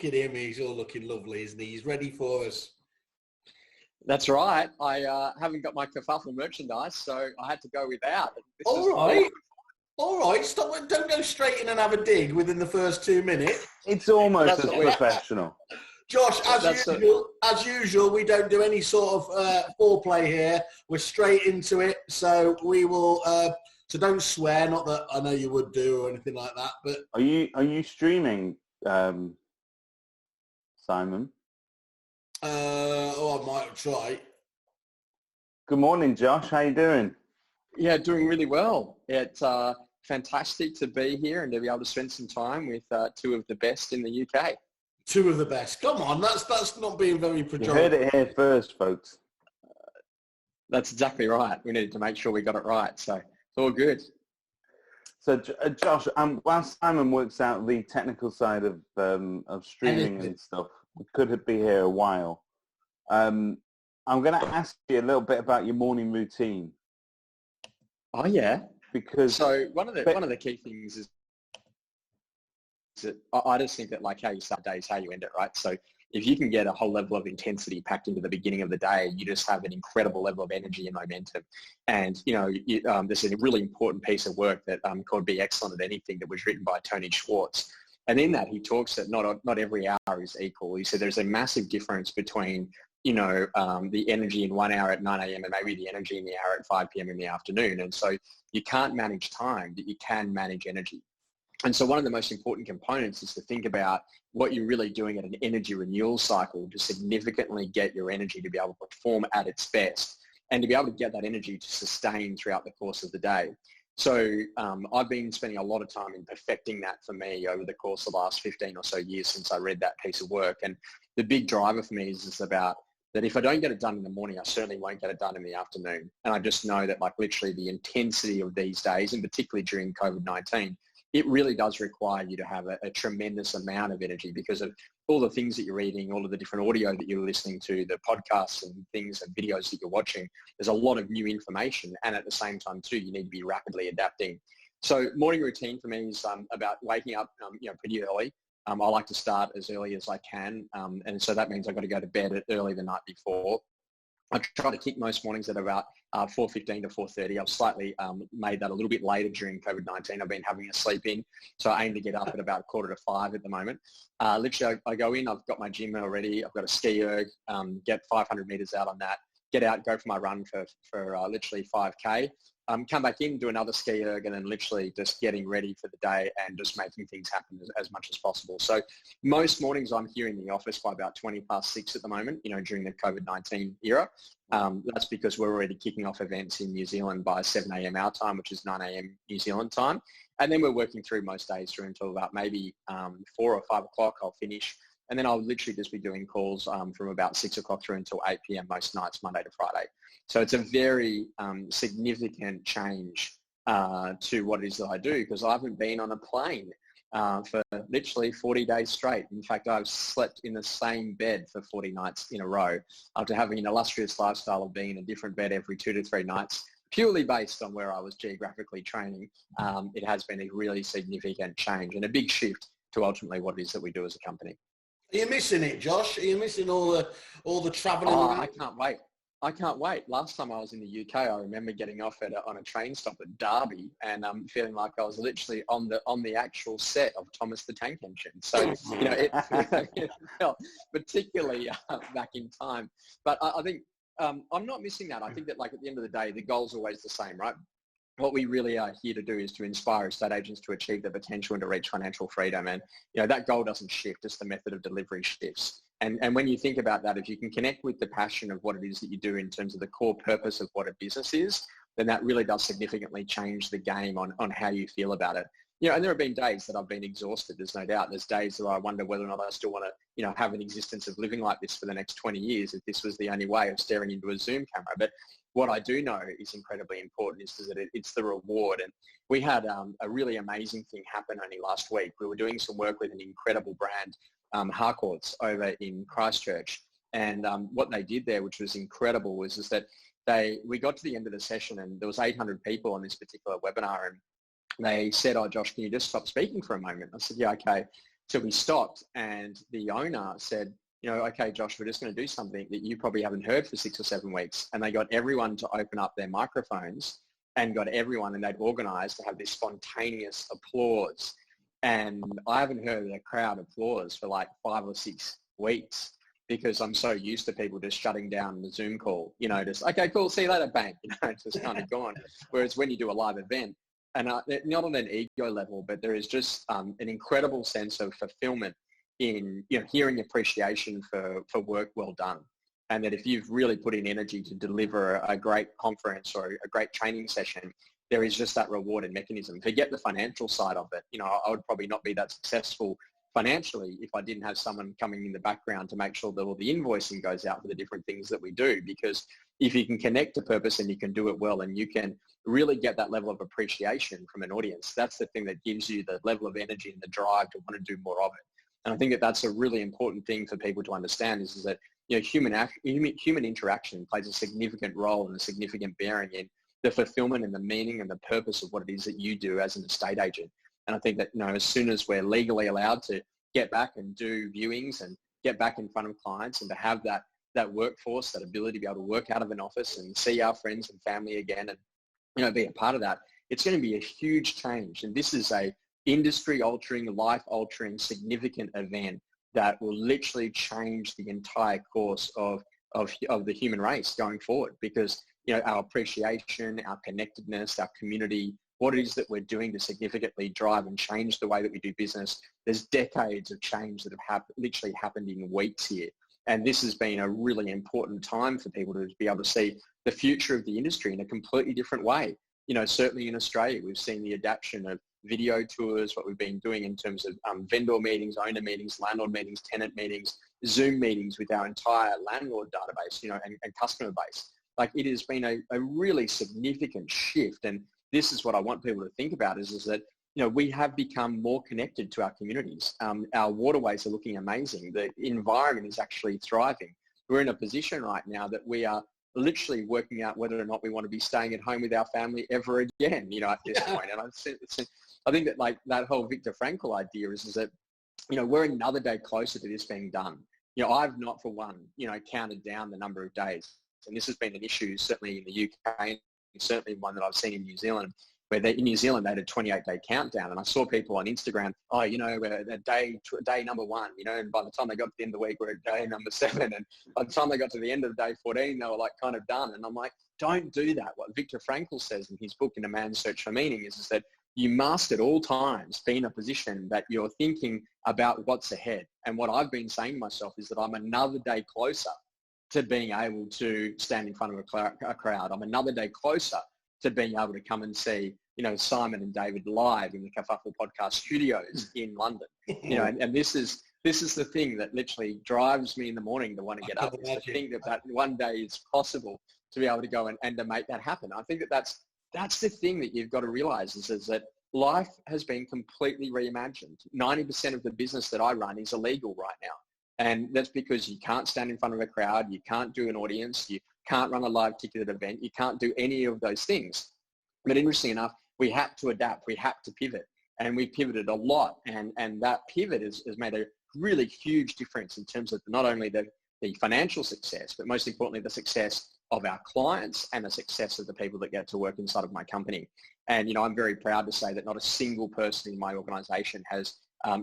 look at him. He's all looking lovely, isn't he? He's ready for us. That's right. I haven't got my Kerfuffle merchandise, so I had to go without. All right. Stop. Don't go straight in and have a dig within the first 2 minutes. It's almost as professional. Josh, as usual, we don't do any sort of foreplay here. We're straight into it. So we will. So don't swear. Not that I know you would do or anything like that. But are you streaming, Simon? I might try. Good morning, Josh. How you doing? Yeah, doing really well. It's fantastic to be here and to be able to spend some time with two of the best in the UK. Two of the best. Come on, that's not being very pejorative. You heard it here first, folks. That's exactly right. We needed to make sure we got it right, so it's all good. So, Josh, while Simon works out the technical side of streaming and stuff, we could be here a while. I'm going to ask you a little bit about your morning routine. Oh yeah, because one of the key things is that I just think that like how you start day is how you end it, right? So if you can get a whole level of intensity packed into the beginning of the day, you just have an incredible level of energy and momentum. And there's a really important piece of work that called "Be Excellent at Anything" that was written by Tony Schwartz. And in that, he talks that not every hour is equal. He said there's a massive difference between, the energy in 1 hour at 9 a.m. and maybe the energy in the hour at 5 p.m. in the afternoon. And so you can't manage time, but you can manage energy. And so one of the most important components is to think about what you're really doing at an energy renewal cycle to significantly get your energy to be able to perform at its best and to be able to get that energy to sustain throughout the course of the day. So I've been spending a lot of time in perfecting that for me over the course of the last 15 or so years since I read that piece of work. And the big driver for me is about that if I don't get it done in the morning, I certainly won't get it done in the afternoon. And I just know that like literally the intensity of these days, and particularly during COVID-19, it really does require you to have a tremendous amount of energy because of all the things that you're reading, all of the different audio that you're listening to, the podcasts and things and videos that you're watching. There's a lot of new information. And at the same time too, you need to be rapidly adapting. So morning routine for me is about waking up, pretty early. I like to start as early as I can. And so that means I've got to go to bed early the night before. I try to kick most mornings at about 4:15 to 4:30. I've slightly made that a little bit later during COVID-19. I've been having a sleep in, so I aim to get up at about 4:45 at the moment. Literally, I go in, I've got my gym already. I've got a ski erg, get 500 meters out on that, get out, go for my run for literally 5K. Come back in, do another ski erg, and then literally just getting ready for the day and just making things happen as much as possible. So most mornings I'm here in the office by about 6:20 at the moment, during the COVID-19 era. That's because we're already kicking off events in New Zealand by 7 a.m. our time, which is 9 a.m. New Zealand time. And then we're working through most days through until about maybe 4 or 5 o'clock I'll finish. And then I'll literally just be doing calls from about 6 o'clock through until 8 p.m. most nights, Monday to Friday. So it's a very significant change to what it is that I do because I haven't been on a plane for literally 40 days straight. In fact, I've slept in the same bed for 40 nights in a row after having an illustrious lifestyle of being in a different bed every 2 to 3 nights, purely based on where I was geographically training. It has been a really significant change and a big shift to ultimately what it is that we do as a company. Are you missing it, Josh? Are you missing all the travelling? Oh, I can't wait. Last time I was in the UK, I remember getting off on a train stop at Derby and feeling like I was literally on the actual set of Thomas the Tank Engine. So it felt particularly back in time. But I think I'm not missing that. I think that like at the end of the day, the goal's always the same, right? What we really are here to do is to inspire estate agents to achieve their potential and to reach financial freedom. And, that goal doesn't shift, just the method of delivery shifts. And when you think about that, if you can connect with the passion of what it is that you do in terms of the core purpose of what a business is, then that really does significantly change the game on how you feel about it. And there have been days that I've been exhausted, there's no doubt. There's days that I wonder whether or not I still want to, have an existence of living like this for the next 20 years if this was the only way of staring into a Zoom camera. But what I do know is incredibly important is that it's the reward. And we had a really amazing thing happen only last week. We were doing some work with an incredible brand, Harcourts, over in Christchurch. And what they did there, which was incredible, was that we got to the end of the session and there was 800 people on this particular webinar. And they said, "Oh, Josh, can you just stop speaking for a moment?" I said, "Yeah, okay." till we stopped, and the owner said, you know, okay, Josh, we're just going to do something that you probably haven't heard for 6 or 7 weeks. And they got everyone to open up their microphones and got everyone, and they'd organized to have this spontaneous applause. And I haven't heard a crowd applause for like 5 or 6 weeks, because I'm so used to people just shutting down the Zoom call, you know, just, okay, cool, see you later, bang, you know, it's just kind of gone. Whereas when you do a live event, and not on an ego level, but there is just an incredible sense of fulfillment in, you know, hearing appreciation for work well done. And that if you've really put in energy to deliver a great conference or a great training session, there is just that reward and mechanism. Forget the financial side of it. You know, I would probably not be that successful financially if I didn't have someone coming in the background to make sure that all the invoicing goes out for the different things that we do. Because if you can connect to purpose and you can do it well, and you can really get that level of appreciation from an audience, that's the thing that gives you the level of energy and the drive to want to do more of it. And I think that that's a really important thing for people to understand, is that, you know, human interaction plays a significant role and a significant bearing in the fulfillment and the meaning and the purpose of what it is that you do as an estate agent. And I think that, you know, as soon as we're legally allowed to get back and do viewings and get back in front of clients, and to have that workforce, that ability to be able to work out of an office and see our friends and family again, and, you know, be a part of that, it's going to be a huge change. And this is a industry-altering, life-altering, significant event that will literally change the entire course of the human race going forward. Because, you know, our appreciation, our connectedness, our community, what it is that we're doing to significantly drive and change the way that we do business. There's decades of change that have literally happened in weeks here. And this has been a really important time for people to be able to see the future of the industry in a completely different way. You know, certainly in Australia, we've seen the adaptation of video tours, what we've been doing in terms of vendor meetings, owner meetings, landlord meetings, tenant meetings, Zoom meetings with our entire landlord database, you know, and customer base. Like, it has been a really significant shift. And this is what I want people to think about, is that, you know, we have become more connected to our communities. Our waterways are looking amazing. The environment is actually thriving. We're in a position right now that we are literally working out whether or not we want to be staying at home with our family ever again, you know, at this point. And I think that, like, that whole Viktor Frankl idea is that, you know, we're another day closer to this being done. You know, I've not for one, you know, counted down the number of days. And this has been an issue certainly in the UK, and certainly one that I've seen in New Zealand, where in New Zealand they had a 28-day countdown. And I saw people on Instagram, oh, you know, we're at day number 1, you know, and by the time they got to the end of the week, we're at day number 7. And by the time they got to the end of day 14, they were like kind of done. And I'm like, don't do that. What Viktor Frankl says in his book, In a Man's Search for Meaning, is that you must at all times be in a position that you're thinking about what's ahead. And what I've been saying to myself is that I'm another day closer to being able to stand in front of a crowd. I'm another day closer to being able to come and see, you know, Simon and David live in the Kerfuffle podcast studios in London. You know, and this is the thing that literally drives me in the morning to want to get up. Is to think that one day is possible to be able to go and to make that happen. I think that that's the thing that you've got to realize, is that life has been completely reimagined. 90% of the business that I run is illegal right now. And that's because you can't stand in front of a crowd, you can't do an audience, you can't run a live ticketed event, you can't do any of those things. But interesting enough, we had to adapt, we had to pivot, and we pivoted a lot. And that pivot has made a really huge difference in terms of not only the financial success, but most importantly, the success of our clients and the success of the people that get to work inside of my company. And, you know, I'm very proud to say that not a single person in my organization has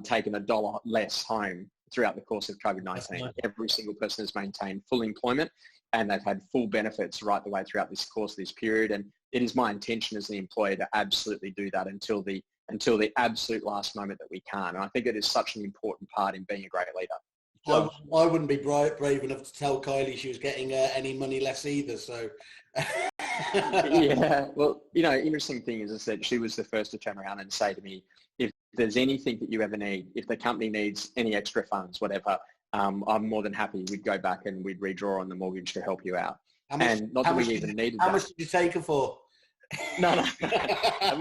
taken $1 less home throughout the course of COVID-19. Every single person has maintained full employment, and they've had full benefits right the way throughout this course of this period. And it is my intention as the employer to absolutely do that until the absolute last moment that we can. And I think it is such an important part in being a great leader. I wouldn't be brave enough to tell Kylie she was getting any money less either. So, yeah. Well, you know, interesting thing is that she was the first to turn around and say to me, if there's anything that you ever need, if the company needs any extra funds, whatever, I'm more than happy. We'd go back and we'd redraw on the mortgage to help you out. How much did you take her for? No. And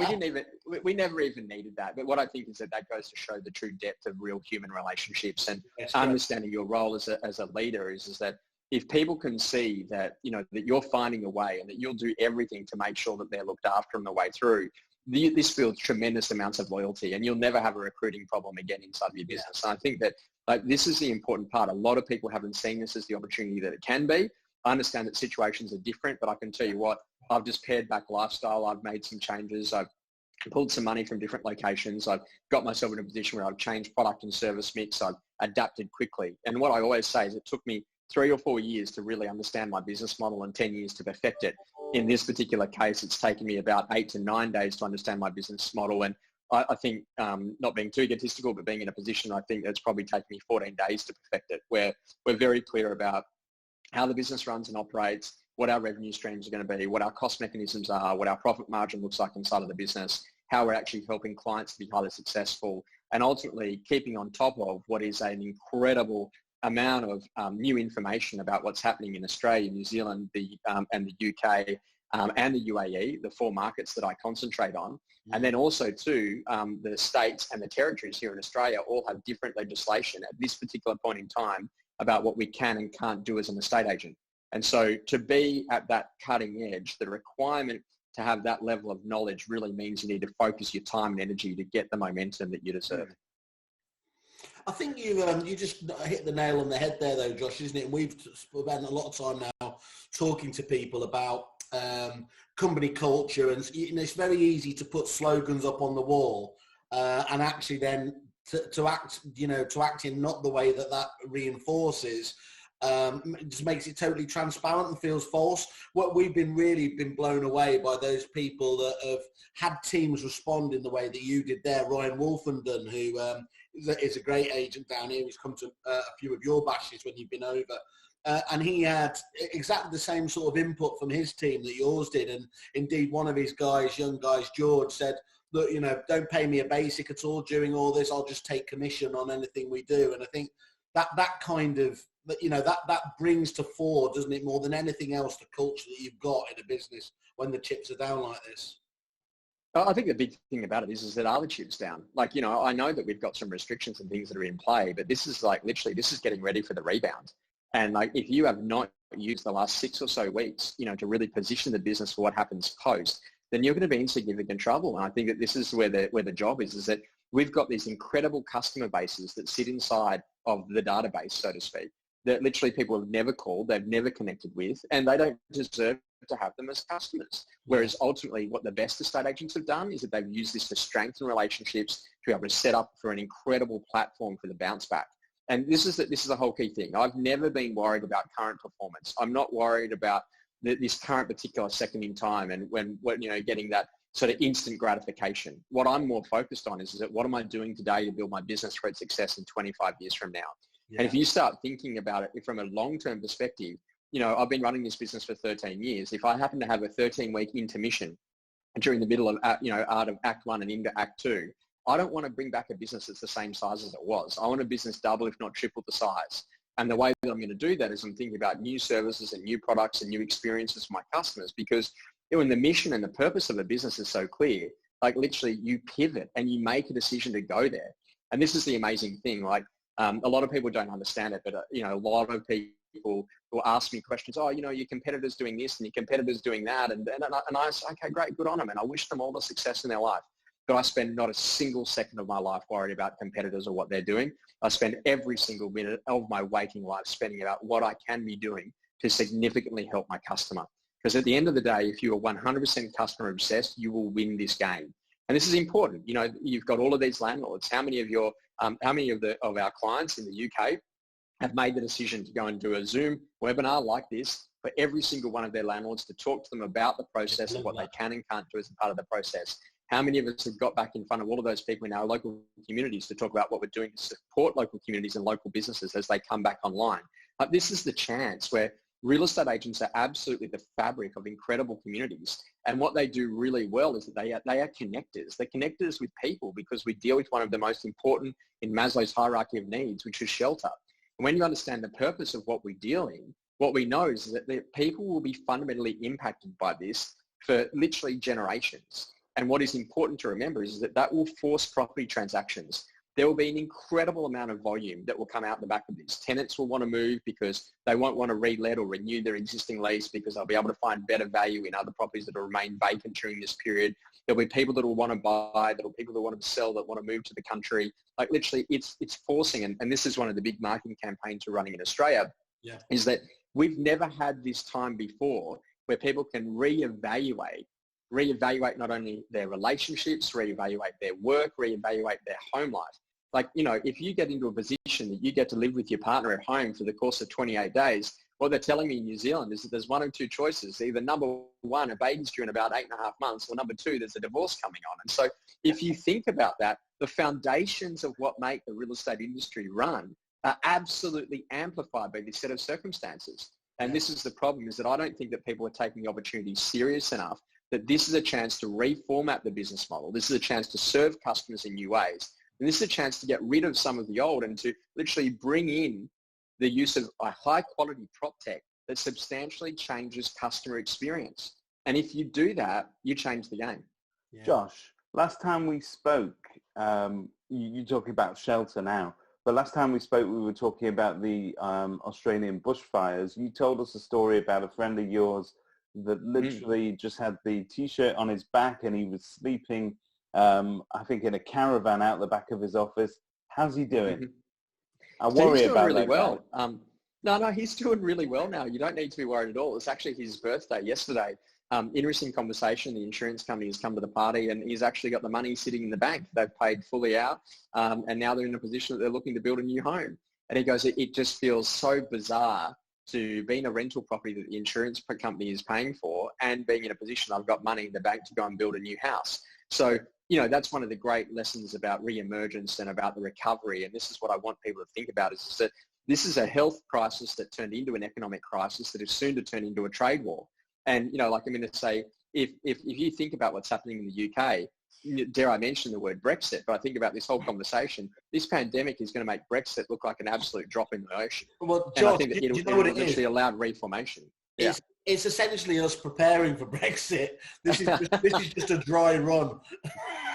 we never even needed that. But what I think is that goes to show the true depth of real human relationships, and understanding your role as a leader is that if people can see that, you know, that you're finding a way and that you'll do everything to make sure that they're looked after on the way through, this builds tremendous amounts of loyalty, and you'll never have a recruiting problem again inside of your business. And I think that like this is the important part. A lot of people haven't seen this as the opportunity that it can be. I understand that situations are different, but I can tell you what, I've just pared back lifestyle. I've made some changes. I've pulled some money from different locations. I've got myself in a position where I've changed product and service mix. I've adapted quickly. And what I always say is it took me 3 or 4 years to really understand my business model and 10 years to perfect it. In this particular case, it's taken me about 8 to 9 days to understand my business model. And I think, not being too egotistical, but being in a position, I think that's probably taken me 14 days to perfect it, where we're very clear about how the business runs and operates, what our revenue streams are going to be, what our cost mechanisms are, what our profit margin looks like inside of the business, how we're actually helping clients to be highly successful, and ultimately keeping on top of what is an incredible amount of new information about what's happening in Australia, New Zealand, and the UK, and the UAE, the 4 markets that I concentrate on. And then also too, the states and the territories here in Australia all have different legislation at this particular point in time about what we can and can't do as an estate agent. And so to be at that cutting edge, the requirement to have that level of knowledge really means you need to focus your time and energy to get the momentum that you deserve. I think you just hit the nail on the head there, though, Josh, isn't it? And we've spent a lot of time now talking to people about company culture, and it's very easy to put slogans up on the wall and actually then to act in not the way that reinforces. It just makes it totally transparent and feels false. What we've really been blown away by those people that have had teams respond in the way that you did there. Ryan Wolfenden, who is a great agent down here. He's come to a few of your bashes when you've been over. And he had exactly the same sort of input from his team that yours did. And indeed, one of his young guys, George, said, look, don't pay me a basic at all during all this. I'll just take commission on anything we do. And I think that kind of, that brings to fore, doesn't it, more than anything else, the culture that you've got in a business when the chips are down like this. I think the big thing about it is that are the chips down? Like, I know that we've got some restrictions and things that are in play, but this is like literally, this is getting ready for the rebound. And like, if you have not used the last 6 or so weeks, to really position the business for what happens post, then you're going to be in significant trouble. And I think that this is where the job is that we've got these incredible customer bases that sit inside of the database, so to speak, that literally people have never called, they've never connected with, and they don't deserve to have them as customers. Whereas ultimately what the best estate agents have done is that they've used this to strengthen relationships, to be able to set up for an incredible platform for the bounce back. And this is the whole key thing. I've never been worried about current performance. I'm not worried about this current particular second in time and when getting that sort of instant gratification. What I'm more focused on is that what am I doing today to build my business for its success in 25 years from now? Yeah. And if you start thinking about it from a long-term perspective, I've been running this business for 13 years. If I happen to have a 13-week intermission during the middle of, out of Act 1 and into Act 2, I don't want to bring back a business that's the same size as it was. I want a business double, if not triple the size. And the way that I'm going to do that is I'm thinking about new services and new products and new experiences for my customers, because when the mission and the purpose of a business is so clear, like literally you pivot and you make a decision to go there. And this is the amazing thing. Like a lot of people don't understand it, but a lot of people will ask me questions. Oh, your competitor's doing this and your competitor's doing that. And I say, okay, great, good on them. And I wish them all the success in their life. But I spend not a single second of my life worried about competitors or what they're doing. I spend every single minute of my waking life spending about what I can be doing to significantly help my customer. Because at the end of the day, if you are 100% customer obsessed, you will win this game. And this is important. You've got all of these landlords. How many of our clients in the UK have made the decision to go and do a Zoom webinar like this for every single one of their landlords to talk to them about the process and what they can and can't do as a part of the process? How many of us have got back in front of all of those people in our local communities to talk about what we're doing to support local communities and local businesses as they come back online? This is the chance where real estate agents are absolutely the fabric of incredible communities. And what they do really well is that they are connectors. They're connectors with people, because we deal with one of the most important in Maslow's hierarchy of needs, which is shelter. And when you understand the purpose of what we deal in, what we know is that the people will be fundamentally impacted by this for literally generations. And what is important to remember is that will force property transactions. there will be an incredible amount of volume that will come out the back of this. Tenants will want to move because they won't want to re-let or renew their existing lease because they'll be able to find better value in other properties that will remain vacant during this period. There'll be people that will want to buy, there'll be people that want to sell, that want to move to the country. Like literally it's forcing, and this is one of the big marketing campaigns we're running in Australia, is that we've never had this time before where people can reevaluate not only their relationships, reevaluate their work, reevaluate their home life. Like, you know, if you get into a position that you get to live with your partner at home for the course of 28 days, what they're telling me in New Zealand is that there's one of two choices. Either number one, a baby's due in about 8.5 months, or number two, there's a divorce coming on. And so if you think about that, the foundations of what make the real estate industry run are absolutely amplified by this set of circumstances. And this is the problem, is that I don't think that people are taking the opportunity serious enough, that this is a chance to reformat the business model. This is a chance to serve customers in new ways. And this is a chance to get rid of some of the old and to literally bring in the use of a high quality prop tech that substantially changes customer experience. And if you do that, you change the game. Yeah. Josh, last time we spoke, you're talking about shelter now, but last time we spoke, we were talking about the Australian bushfires. You told us a story about a friend of yours that literally just had the T-shirt on his back and he was sleeping, I think, in a caravan out the back of his office. How's he doing? I worry about really that well. No, he's doing really well now. You don't need to be worried at all. It's actually his birthday yesterday. Interesting conversation. The insurance company has come to the party and he's actually got the money sitting in the bank. They've paid fully out, and now they're in a position that they're looking to build a new home. And he goes, it just feels so bizarre to be in a rental property that the insurance company is paying for and being in a position I've got money in the bank to go and build a new house. So, you know, that's one of the great lessons about re-emergence and about the recovery. And this is what I want people to think about, is that this is a health crisis that turned into an economic crisis that is soon to turn into a trade war. And, you know, like I'm going to say, if you think about what's happening in the UK, dare I mention the word Brexit, but I think about this whole conversation, this pandemic is going to make Brexit look like an absolute drop in the ocean. Well, Josh, I think that it'll literally allow reformation. Yeah. It's essentially us preparing for Brexit. This is just a dry run.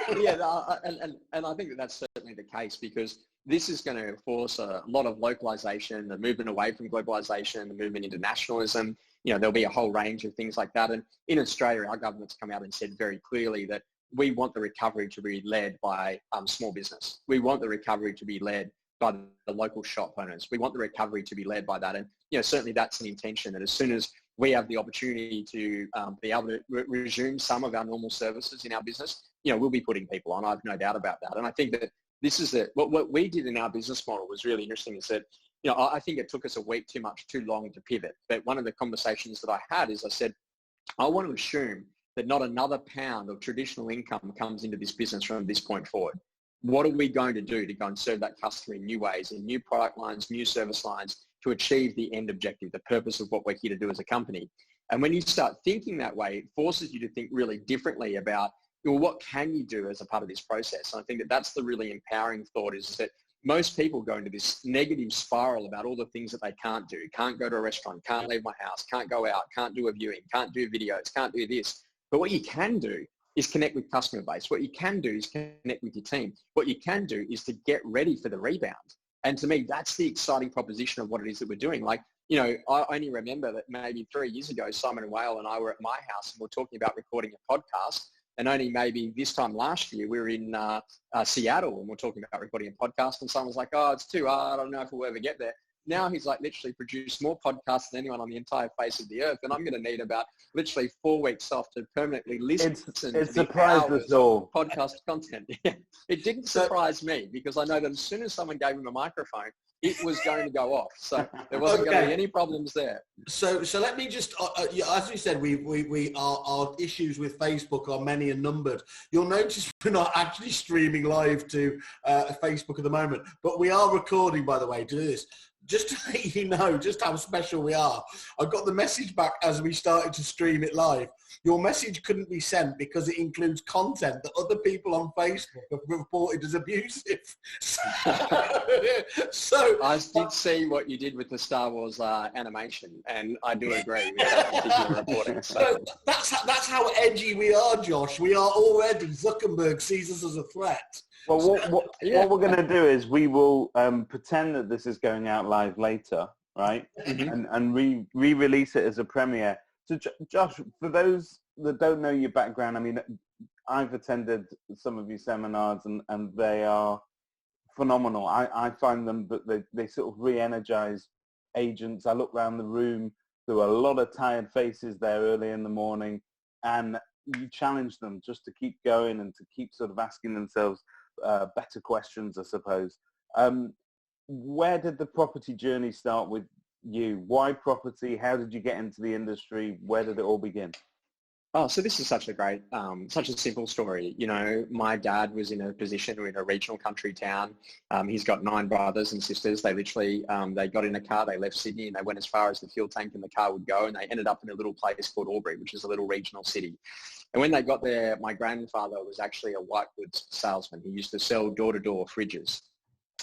And I think that that's certainly the case, because this is going to force a lot of localization, the movement away from globalization, the movement into nationalism. You know, there'll be a whole range of things like that. And in Australia, our government's come out and said very clearly that we want the recovery to be led by small business. We want the recovery to be led by the local shop owners. We want the recovery to be led by that. And, you know, certainly that's an intention that as soon as we have the opportunity to be able to resume some of our normal services in our business, you know, we'll be putting people on. I have no doubt about that. And I think that this is what we did in our business model was really interesting, is that, you know, I think it took us a week too long to pivot. But one of the conversations that I had is I said, I want to assume that not another pound of traditional income comes into this business from this point forward. What are we going to do to go and serve that customer in new ways, in new product lines, new service lines, to achieve the end objective, the purpose of what we're here to do as a company? And when you start thinking that way, it forces you to think really differently about, well, what can you do as a part of this process? And I think that that's the really empowering thought, is that most people go into this negative spiral about all the things that they can't do. Can't go to a restaurant, can't leave my house, can't go out, can't do a viewing, can't do videos, can't do this. But what you can do is connect with customer base. What you can do is connect with your team. What you can do is to get ready for the rebound. And to me, that's the exciting proposition of what it is that we're doing. Like, you know, I only remember that maybe 3 years ago, Simon and Whale and I were at my house and we were talking about recording a podcast. And only maybe this time last year, we were in Seattle and we're talking about recording a podcast. And someone was like, oh, it's too hard. I don't know if we'll ever get there. Now he's like literally produced more podcasts than anyone on the entire face of the earth. And I'm going to need about literally 4 weeks off to permanently listen to the podcast content. It didn't surprise me, because I know that as soon as someone gave him a microphone, it was going to go off. So there wasn't going to be any problems there. So let me just, as we said, our issues with Facebook are many and numbered. You'll notice we're not actually streaming live to Facebook at the moment, but we are recording, by the way, to do this. Just to let you know just how special we are, I got the message back as we started to stream it live. Your message couldn't be sent because it includes content that other people on Facebook have reported as abusive. So I did see what you did with the Star Wars animation, and I do agree with that reporting. So that's how edgy we are, Josh. We are already, Zuckerberg sees us as a threat. Well, what we're going to do is we will pretend that this is going out live later, right? Mm-hmm. And re-release it as a premiere. So, Josh, for those that don't know your background, I mean, I've attended some of your seminars, and they are phenomenal. I find them that they sort of re-energize agents. I look around the room, there were a lot of tired faces there early in the morning, and you challenge them just to keep going and to keep sort of asking themselves better questions, I suppose. Where did the property journey start with you? Why property? How did you get into the industry? Where did it all begin? Oh, so this is such a great, such a simple story. You know, my dad was in a position in a regional country town. He's got 9 brothers and sisters. They literally, they got in a car, they left Sydney, and they went as far as the fuel tank in the car would go, and they ended up in a little place called Albury, which is a little regional city. And when they got there, my grandfather was actually a white goods salesman. He used to sell door-to-door fridges.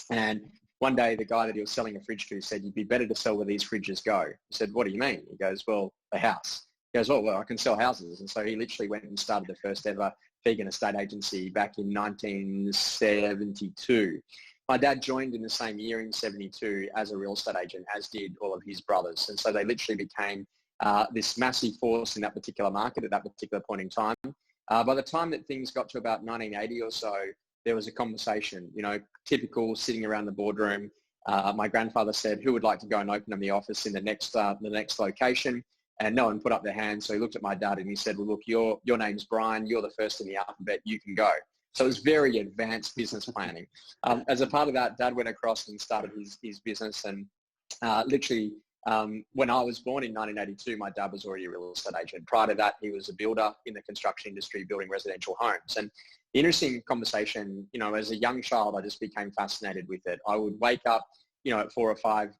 And one day, the guy that he was selling a fridge to said, "You'd be better to sell where these fridges go." He said, "What do you mean?" He goes, "Well, the house." He goes, well, I can sell houses. And so he literally went and started the first ever Phegan estate agency back in 1972. My dad joined in the same year in 72 as a real estate agent, as did all of his brothers. And so they literally became this massive force in that particular market at that particular point in time. By the time that things got to about 1980 or so, there was a conversation, you know, typical sitting around the boardroom. My grandfather said, "Who would like to go and open the office in the next location?" And no one put up their hand. So he looked at my dad and he said, "Well, look, your name's Brian. You're the first in the alphabet. You can go." So it was very advanced business planning. As a part of that, Dad went across and started his business. And literally, when I was born in 1982, my dad was already a real estate agent. Prior to that, he was a builder in the construction industry, building residential homes. And the interesting conversation, you know, as a young child, I just became fascinated with it. I would wake up, you know, at 4 or 5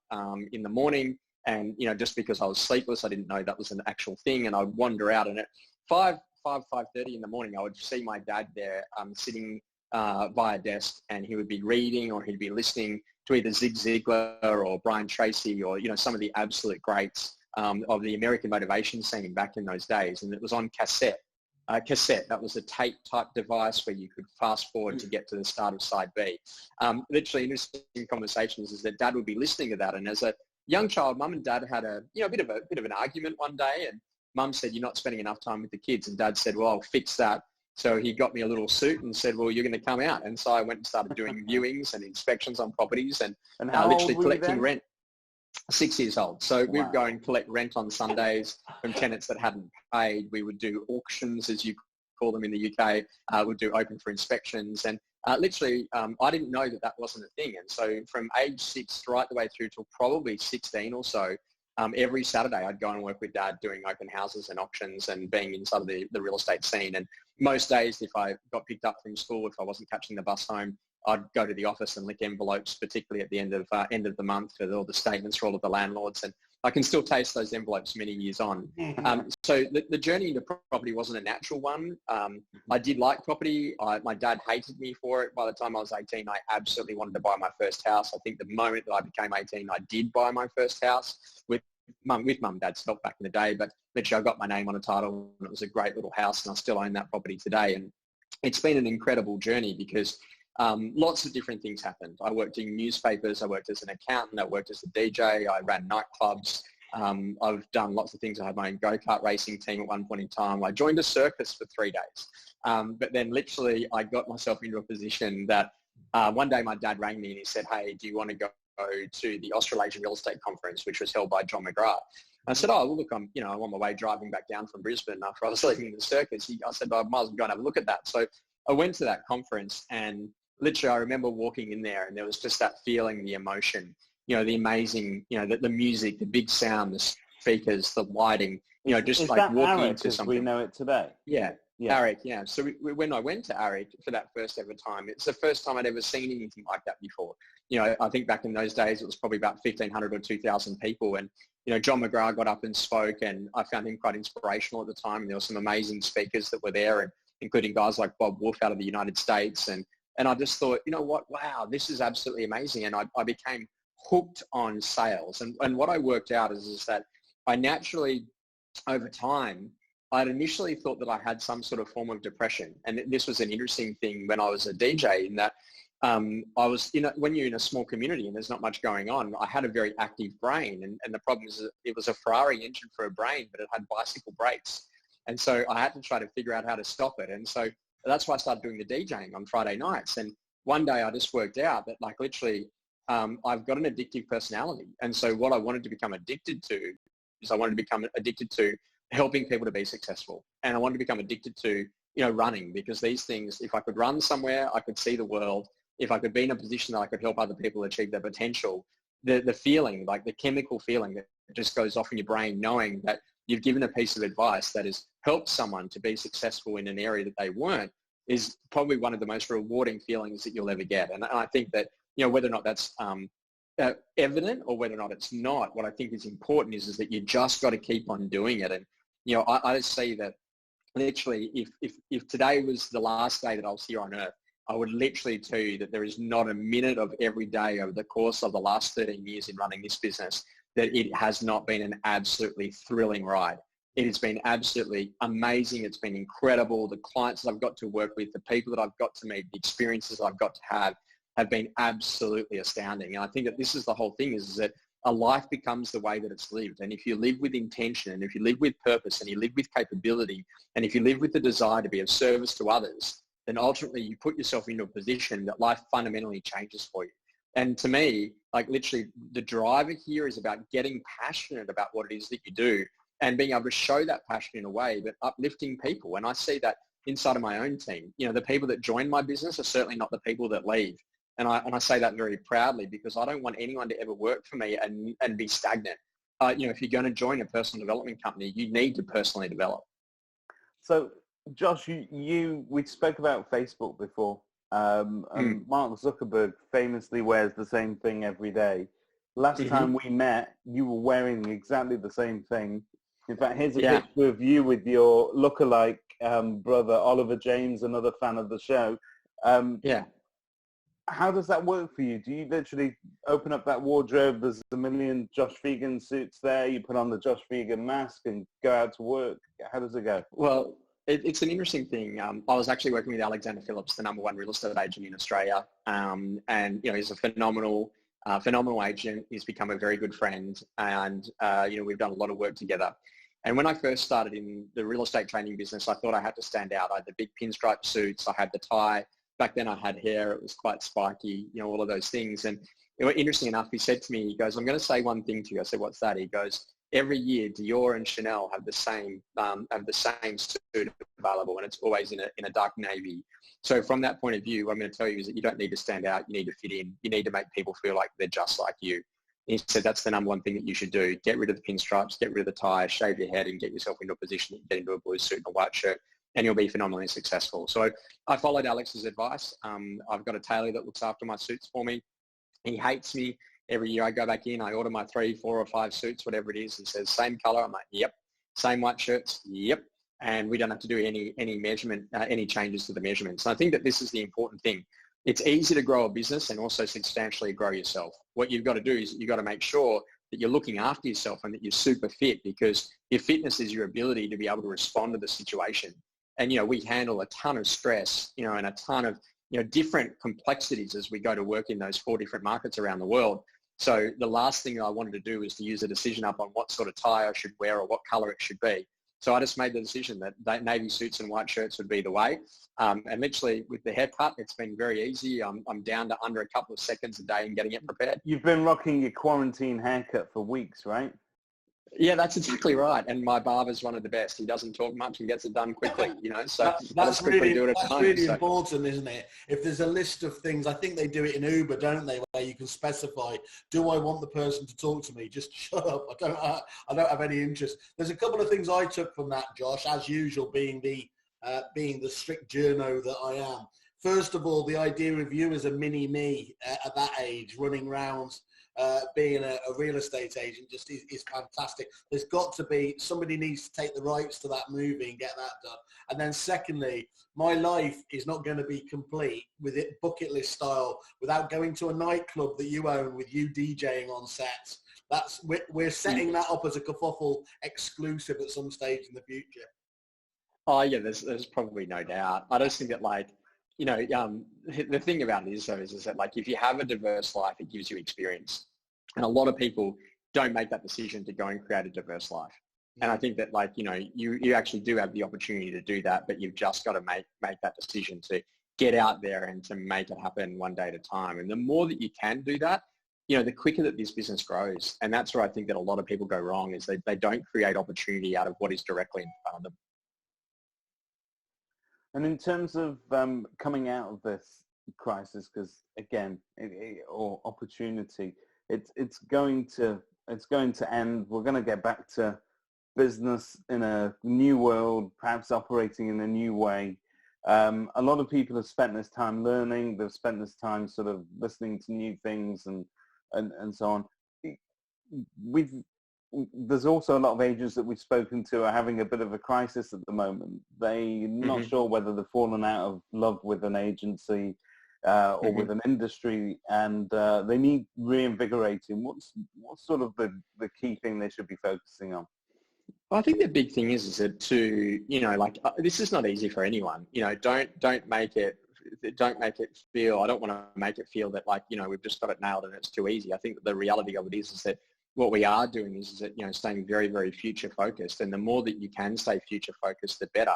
in the morning. And, you know, just because I was sleepless, I didn't know that was an actual thing. And I'd wander out, and at 5:30 in the morning, I would see my dad there sitting by a desk, and he would be reading, or he'd be listening to either Zig Ziglar or Brian Tracy, or, you know, some of the absolute greats of the American motivation scene back in those days. And it was on cassette. That was a tape type device where you could fast forward to get to the start of side B. Literally interesting conversations is that Dad would be listening to that. And as a young child, Mum and Dad had a bit of an argument one day, and Mum said, "You're not spending enough time with the kids." And Dad said, "Well, I'll fix that." So he got me a little suit and said, "Well, you're going to come out." And so I went and started doing viewings and inspections on properties, and literally collecting rent. 6 years old. So we would go and collect rent on Sundays from tenants that hadn't paid. We would do auctions, as you call them in the UK. We'd do open for inspections. And literally, I didn't know that wasn't a thing. And so from age 6 right the way through till probably 16 or so, every Saturday I'd go and work with Dad doing open houses and auctions and being inside of the real estate scene. And most days, if I got picked up from school, if I wasn't catching the bus home, I'd go to the office and lick envelopes, particularly at the end of the month, for all the statements for all of the landlords. And I can still taste those envelopes many years on. So the journey into property wasn't a natural one. I did like property. My dad hated me for it. By the time I was 18, I absolutely wanted to buy my first house. I think the moment that I became 18, I did buy my first house with Mum and Dad's help back in the day. But literally, I got my name on a title, and it was a great little house, and I still own that property today. And it's been an incredible journey because lots of different things happened. I worked in newspapers. I worked as an accountant. I worked as a DJ. I ran nightclubs. I've done lots of things. I had my own go-kart racing team at one point in time. I joined a circus for 3 days. But then literally I got myself into a position that one day my dad rang me and he said, "Hey, do you want to go to the Australasian Real Estate Conference, which was held by John McGrath?" I said, "Oh, well, look, I'm on my way driving back down from Brisbane after I was leaving the circus." I said, "I might as well go and have a look at that." So I went to that conference, and literally I remember walking in there, and there was just that feeling, the emotion, the amazing, the music, the big sound, the speakers, the lighting, just like walking into something. We know it today. Yeah. ARIC, yeah. So when I went to ARIC for that first ever time, it's the first time I'd ever seen anything like that before. I think back in those days, it was probably about 1,500 or 2,000 people. And, John McGrath got up and spoke, and I found him quite inspirational at the time. There were some amazing speakers that were there, and including guys like Bob Wolf out of the United States. And I just thought, wow, this is absolutely amazing. And I became hooked on sales. And what I worked out is that I naturally, over time, I'd initially thought that I had some sort of form of depression. And this was an interesting thing when I was a DJ, in that I was, when you're in a small community and there's not much going on, I had a very active brain. And the problem is that it was a Ferrari engine for a brain, but it had bicycle brakes. And so I had to try to figure out how to stop it. And so that's why I started doing the DJing on Friday nights. And one day I just worked out that, like, literally, I've got an addictive personality. And so what I wanted to become addicted to is I wanted to become addicted to helping people to be successful. And I wanted to become addicted to, running, because these things, if I could run somewhere, I could see the world. If I could be in a position that I could help other people achieve their potential, the feeling, like the chemical feeling that just goes off in your brain, knowing that you've given a piece of advice that has helped someone to be successful in an area that they weren't, is probably one of the most rewarding feelings that you'll ever get. And I think that, whether or not that's evident or whether or not it's not, what I think is important is that you just got to keep on doing it. And, I just say that literally if today was the last day that I was here on earth, I would literally tell you that there is not a minute of every day over the course of the last 13 years in running this business that it has not been an absolutely thrilling ride. It has been absolutely amazing. It's been incredible. The clients that I've got to work with, the people that I've got to meet, the experiences I've got to have been absolutely astounding. And I think that this is the whole thing, is that a life becomes the way that it's lived. And if you live with intention, and if you live with purpose, and you live with capability, and if you live with the desire to be of service to others, then ultimately you put yourself into a position that life fundamentally changes for you. And to me, like, literally the driver here is about getting passionate about what it is that you do and being able to show that passion in a way, but uplifting people. And I see that inside of my own team. The people that join my business are certainly not the people that leave. And I say that very proudly, because I don't want anyone to ever work for me and be stagnant. If you're going to join a personal development company, you need to personally develop. So, Josh, we spoke about Facebook before. And Mark Zuckerberg famously wears the same thing every day. Last time we met, you were wearing exactly the same thing. In fact, here's a picture of you with your lookalike brother, Oliver James, another fan of the show. How does that work for you? Do you literally open up that wardrobe, there's a million Josh Phegan suits there, you put on the Josh Phegan mask and go out to work? How does it go? Well, it's an interesting thing. I was actually working with Alexander Phillips, the #1 real estate agent in Australia. And, he's a phenomenal agent. He's become a very good friend. And, we've done a lot of work together. And when I first started in the real estate training business, I thought I had to stand out. I had the big pinstripe suits. I had the tie. Back then I had hair. It was quite spiky, all of those things. And interesting enough, he said to me, he goes, "I'm going to say one thing to you." I said, "What's that?" He goes, "Every year Dior and Chanel have the same suit available, and it's always in a dark navy." So from that point of view, what I'm going to tell you is that you don't need to stand out. You need to fit in. You need to make people feel like they're just like you. And he said that's the #1 thing that you should do. Get rid of the pinstripes, get rid of the tie, shave your head, and get yourself into a position that you get into a blue suit and a white shirt, and you'll be phenomenally successful. So I followed Alex's advice. I've got a tailor that looks after my suits for me. He hates me. Every year I go back in, I order my 3, 4 or 5 suits, whatever it is. He says, "Same color." I'm like, "Yep." "Same white shirts." "Yep." And we don't have to do any measurement, any changes to the measurements. And I think that this is the important thing. It's easy to grow a business and also substantially grow yourself. What you've got to do is you've got to make sure that you're looking after yourself and that you're super fit, because your fitness is your ability to be able to respond to the situation. And, we handle a ton of stress, and a ton of, different complexities as we go to work in those 4 different markets around the world. So the last thing I wanted to do is to use a decision up on what sort of tie I should wear or what color it should be. So I just made the decision that navy suits and white shirts would be the way. And literally with the haircut, it's been very easy. I'm down to under a couple of seconds a day in getting it prepared. You've been rocking your quarantine haircut for weeks, right? Yeah, that's exactly right. And my barber's one of the best. He doesn't talk much and gets it done quickly, So that's really important, isn't it? If there's a list of things, I think they do it in Uber, don't they, where you can specify, do I want the person to talk to me? Just shut up. I don't have any interest. There's a couple of things I took from that, Josh, as usual, being the strict journo that I am. First of all, the idea of you as a mini me at that age, running rounds, being a real estate agent just is fantastic. There's got to be, somebody needs to take the rights to that movie and get that done. And then secondly, my life is not going to be complete with it bucket list style without going to a nightclub that you own with you DJing on set. We're setting that up as a Kerfuffle exclusive at some stage in the future. Oh yeah, there's probably no doubt. I just think that like, the thing about it is though is that like if you have a diverse life, it gives you experience, and a lot of people don't make that decision to go and create a diverse life. And I think that like, you actually do have the opportunity to do that, but you've just got to make that decision to get out there and to make it happen one day at a time. And the more that you can do that, the quicker that this business grows. And that's where I think that a lot of people go wrong is they don't create opportunity out of what is directly in front of them. And in terms of coming out of this crisis, because again, or opportunity, it's going to end. We're going to get back to business in a new world, perhaps operating in a new way. A lot of people have spent this time learning. They've spent this time sort of listening to new things and so on. There's also a lot of agents that we've spoken to are having a bit of a crisis at the moment. They're not sure whether they've fallen out of love with an agency or with an industry, and they need reinvigorating. What's sort of the key thing they should be focusing on? Well, I think the big thing is that this is not easy for anyone. Don't make it feel, I don't want to make it feel that like, we've just got it nailed and it's too easy. I think that the reality of it is that what we are doing is that, staying very, very future focused. And the more that you can stay future focused, the better.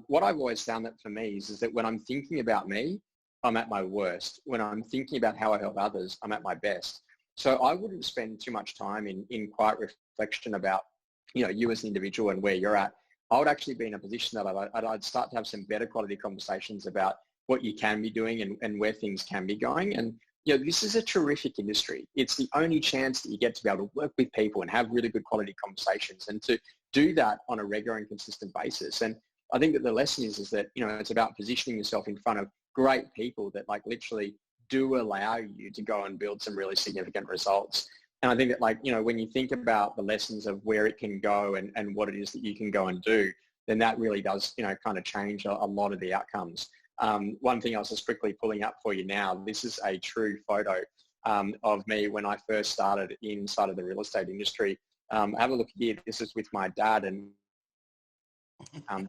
What I've always found that for me is that when I'm thinking about me, I'm at my worst. When I'm thinking about how I help others, I'm at my best. So I wouldn't spend too much time in quiet reflection about, you as an individual and where you're at. I would actually be in a position that I'd start to have some better quality conversations about what you can be doing and where things can be going. And, this is a terrific industry. It's the only chance that you get to be able to work with people and have really good quality conversations and to do that on a regular and consistent basis. And I think that the lesson is that, it's about positioning yourself in front of great people that like literally do allow you to go and build some really significant results. And I think that like, when you think about the lessons of where it can go and what it is that you can go and do, then that really does, kind of change a lot of the outcomes. One thing I was just quickly pulling up for you now, this is a true photo of me when I first started inside of the real estate industry. Have a look here. This is with my dad and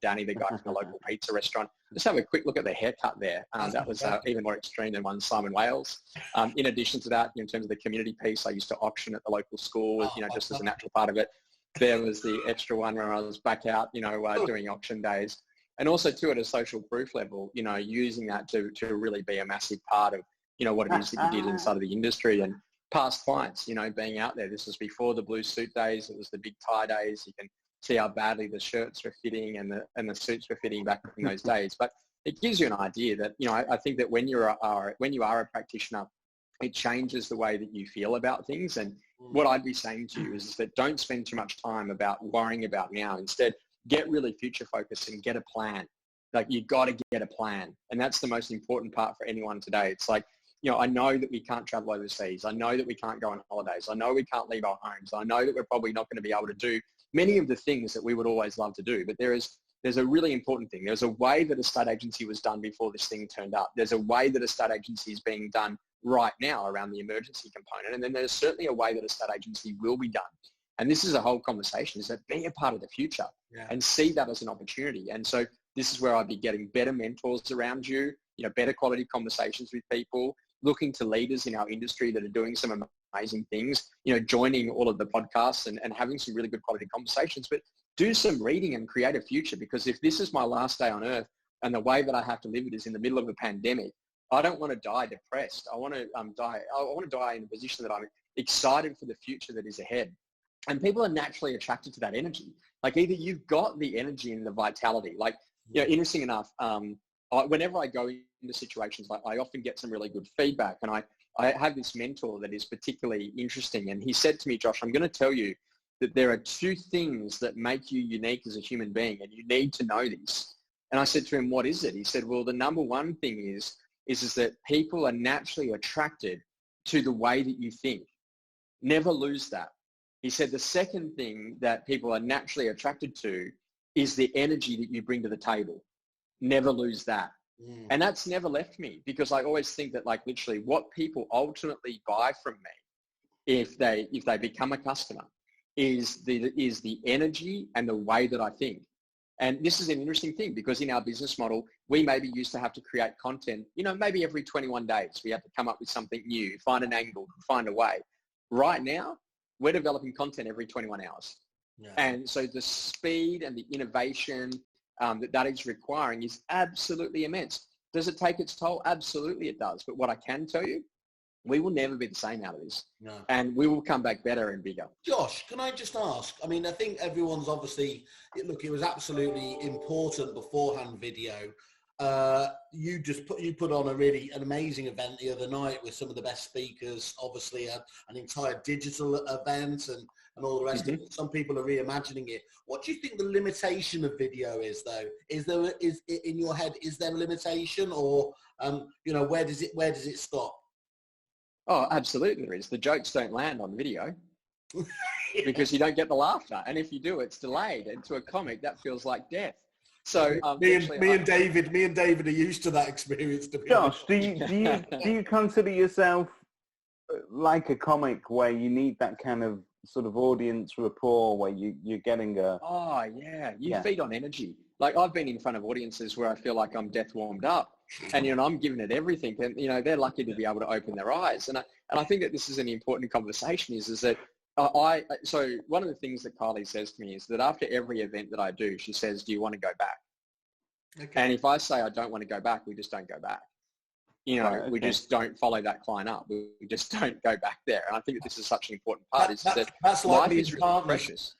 Danny, the guy from the local pizza restaurant. Just have a quick look at the haircut there. That was even more extreme than one Simon Wales. In addition to that, in terms of the community piece, I used to auction at the local school, just as a natural part of it. There was the extra one where I was back out, doing auction days. And also too, at a social proof level, using that to really be a massive part of, what it is that you did inside of the industry and past clients, being out there. This was before the blue suit days. It was the big tie days. You can see how badly the shirts were fitting and the suits were fitting back in those days. But it gives you an idea that, I think that when you are a practitioner, it changes the way that you feel about things. And what I'd be saying to you is that don't spend too much time about worrying about now. Instead, get really future focused and get a plan. Like you've got to get a plan. And that's the most important part for anyone today. It's like, I know that we can't travel overseas. I know that we can't go on holidays. I know we can't leave our homes. I know that we're probably not going to be able to do many of the things that we would always love to do. But there's a really important thing. There's a way that a state agency was done before this thing turned up. There's a way that a state agency is being done right now around the emergency component. And then there's certainly a way that a state agency will be done. And this is a whole conversation, is that be a part of the future and see that as an opportunity. And so this is where I'd be getting better mentors around you, better quality conversations with people, looking to leaders in our industry that are doing some amazing things, joining all of the podcasts and having some really good quality conversations. But do some reading and create a future, because if this is my last day on earth and the way that I have to live it is in the middle of a pandemic, I don't want to die depressed. I want to die in a position that I'm excited for the future that is ahead. And people are naturally attracted to that energy. Like either you've got the energy and the vitality. Like, interesting enough, whenever I go into situations, like I often get some really good feedback. And I have this mentor that is particularly interesting. And he said to me, Josh, I'm going to tell you that there are two things that make you unique as a human being, and you need to know this. And I said to him, what is it? He said, well, the number one thing is that people are naturally attracted to the way that you think. Never lose that. He said the second thing that people are naturally attracted to is the energy that you bring to the table. Never lose that. And that's never left me, because I always think that like literally what people ultimately buy from me if they become a customer is the energy and the way that I think. And this is an interesting thing because in our business model, we maybe used to have to create content, maybe every 21 days. We have to come up with something new, find an angle, find a way. Right now, we're developing content every 21 hours. Yeah. And so the speed and the innovation that is requiring is absolutely immense. Does it take its toll? Absolutely it does. But what I can tell you, we will never be the same out of this. No. And we will come back better and bigger. Josh, can I just ask? I mean, I think everyone's obviously, look, it was absolutely important beforehand video. You put on an amazing event the other night with some of the best speakers, obviously an entire digital event and all the rest of it. Some people are reimagining it. What do you think the limitation of video is though? Is in your head, is there a limitation or, where does it stop? Oh, absolutely there is. The jokes don't land on video because you don't get the laughter. And if you do, it's delayed. And to a comic, that feels like death. So me and David are used to that experience. To be Josh, do you consider yourself like a comic where you need that kind of sort of audience rapport where you're getting a... Oh, yeah. You feed on energy. Like I've been in front of audiences where I feel like I'm death warmed up. And I'm giving it everything, and they're lucky to be able to open their eyes. And I think that this is an important conversation. Is that so one of the things that Kylie says to me is that after every event that I do, she says, "Do you want to go back?" Okay. And if I say I don't want to go back, we just don't go back. Okay. We just don't follow that client up. We just don't go back there. And I think that this is such an important part. That's life is really precious.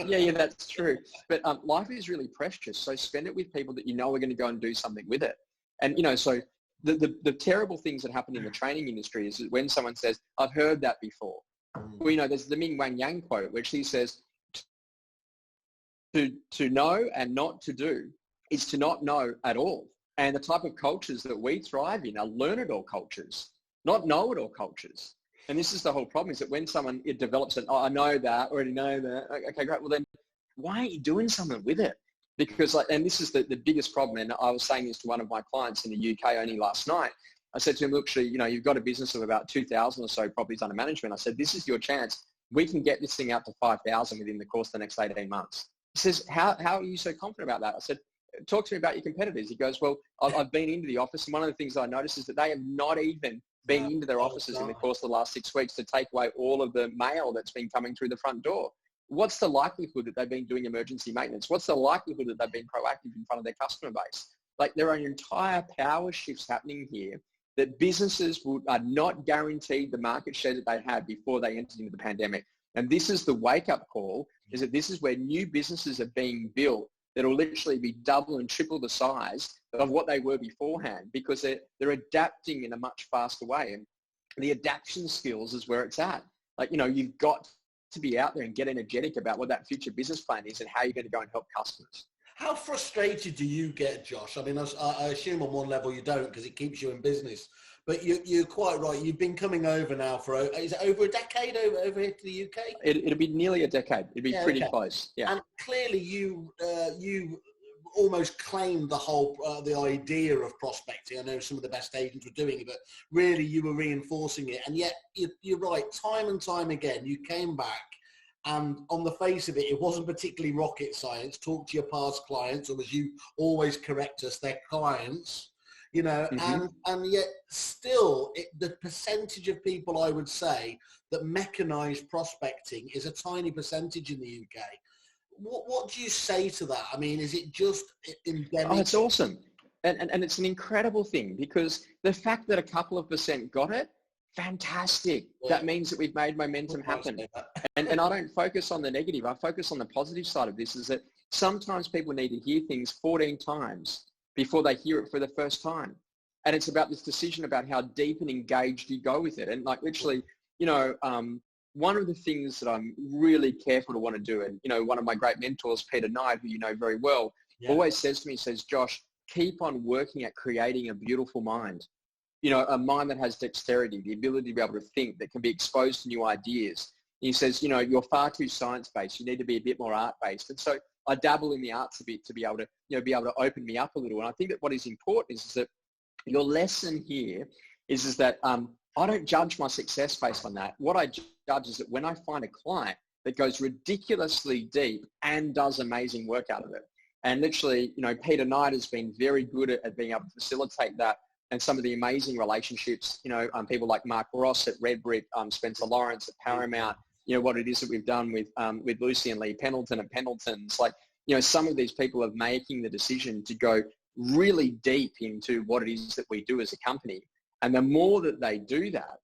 Yeah, that's true. But life is really precious. So spend it with people that are going to go and do something with it. And, so the terrible things that happen in the training industry is that when someone says, I've heard that before. Well, there's the Ming Wang Yang quote, which he says, to know and not to do is to not know at all. And the type of cultures that we thrive in are learn-it-all cultures, not know-it-all cultures. And this is the whole problem, is that when someone develops I know that, already know that. Okay, great. Well, then why aren't you doing something with it? Because and this is the biggest problem. And I was saying this to one of my clients in the UK only last night. I said to him, look, you've got a business of about 2,000 or so properties under management. I said, this is your chance. We can get this thing out to 5,000 within the course of the next 18 months. He says, how are you so confident about that? I said, talk to me about your competitors. He goes, well, I've been into the office, and one of the things I noticed is that they have not even been into their offices in the course of the last 6 weeks to take away all of the mail that's been coming through the front door. What's the likelihood that they've been doing emergency maintenance? What's the likelihood that they've been proactive in front of their customer base? Like, there are entire power shifts happening here that businesses are not guaranteed the market share that they had before they entered into the pandemic. And this is the wake-up call, is that this is where new businesses are being built that will literally be double and triple the size of what they were beforehand, because they're adapting in a much faster way. And the adaptation skills is where it's at. Like, you've got to be out there and get energetic about what that future business plan is and how you're going to go and help customers. How frustrated do you get, Josh? I mean, I assume on one level you don't, because it keeps you in business. But you're quite right. You've been coming over now is it over a decade over here to the UK? It'll be nearly a decade. It'll be pretty close. Yeah. And clearly you almost claimed the whole the idea of prospecting. I know some of the best agents were doing it, but really you were reinforcing it. And yet you're right. Time and time again, you came back. And on the face of it, it wasn't particularly rocket science. Talk to your past clients, or as you always correct us, their clients. And yet still the percentage of people, I would say, that mechanized prospecting is a tiny percentage in the UK. What do you say to that? I mean, is it just endemic? Oh, it's awesome. And it's an incredible thing, because the fact that a couple of % got it, fantastic. Yeah. That means that we've made momentum happen. And I don't focus on the negative. I focus on the positive side of this, is that sometimes people need to hear things 14 times before they hear it for the first time. And it's about this decision about how deep and engaged you go with it. And like literally, one of the things that I'm really careful to want to do, and, one of my great mentors, Peter Knight, who you know very well, always says to me, says, Josh, keep on working at creating a beautiful mind. A mind that has dexterity, the ability to be able to think, that can be exposed to new ideas. And he says, you're far too science-based. You need to be a bit more art-based. And so I dabble in the arts a bit to be able to, open me up a little. And I think that what is important is that your lesson here is that I don't judge my success based on that. What I judge is that when I find a client that goes ridiculously deep and does amazing work out of it, And literally, Peter Knight has been very good at being able to facilitate that, and some of the amazing relationships, people like Mark Ross at Red Brick, Spencer Lawrence at Paramount, what it is that we've done with Lucy and Lee Pendleton at Pendleton's. Like, some of these people are making the decision to go really deep into what it is that we do as a company. And the more that they do that,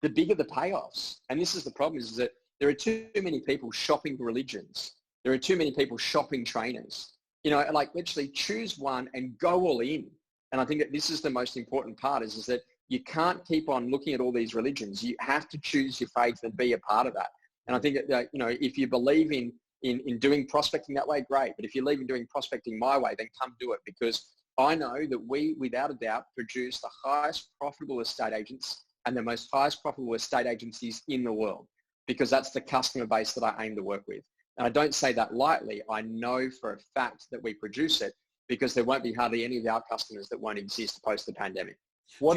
the bigger the payoffs. And this is the problem, is that there are too many people shopping religions. There are too many people shopping trainers. Like, literally choose one and go all in. And I think that this is the most important part, is that you can't keep on looking at all these religions. You have to choose your faith and be a part of that. And I think that, if you believe in doing prospecting that way, great. But if you believe in doing prospecting my way, then come do it, because I know that we, without a doubt, produce the highest profitable estate agents and the most highest profitable estate agencies in the world, because that's the customer base that I aim to work with. And I don't say that lightly. I know for a fact that we produce it, because there won't be hardly any of our customers that won't exist post the pandemic. Do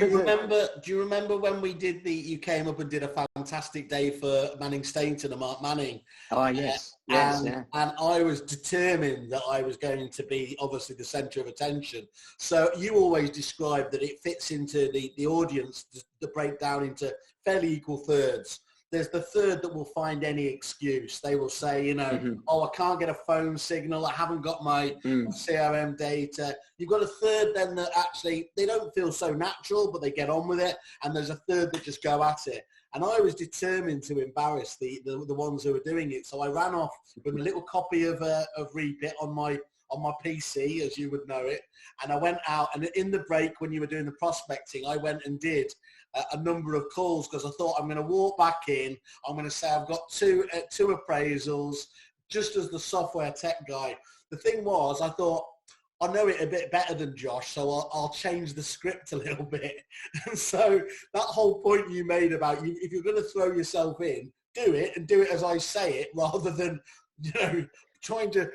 you remember when we did you came up and did a fantastic day for Manning Stainton and Mark Manning? Oh, yes. And I was determined that I was going to be obviously the centre of attention. So you always describe that it fits into the audience, the breakdown into fairly equal thirds. There's the third that will find any excuse. They will say, oh, I can't get a phone signal. I haven't got my CRM data. You've got a third then that actually, they don't feel so natural, but they get on with it. And there's a third that just go at it. And I was determined to embarrass the ones who were doing it. So I ran off with a little copy of Repeat on my PC, as you would know it. And I went out, and in the break when you were doing the prospecting, I went and did a number of calls, because I thought, I'm going to walk back in. I'm going to say I've got two appraisals, just as the software tech guy. The thing was, I thought, I know it a bit better than Josh, so I'll change the script a little bit. And so that whole point you made about if you're going to throw yourself in, do it, and do it as I say it, rather than, trying to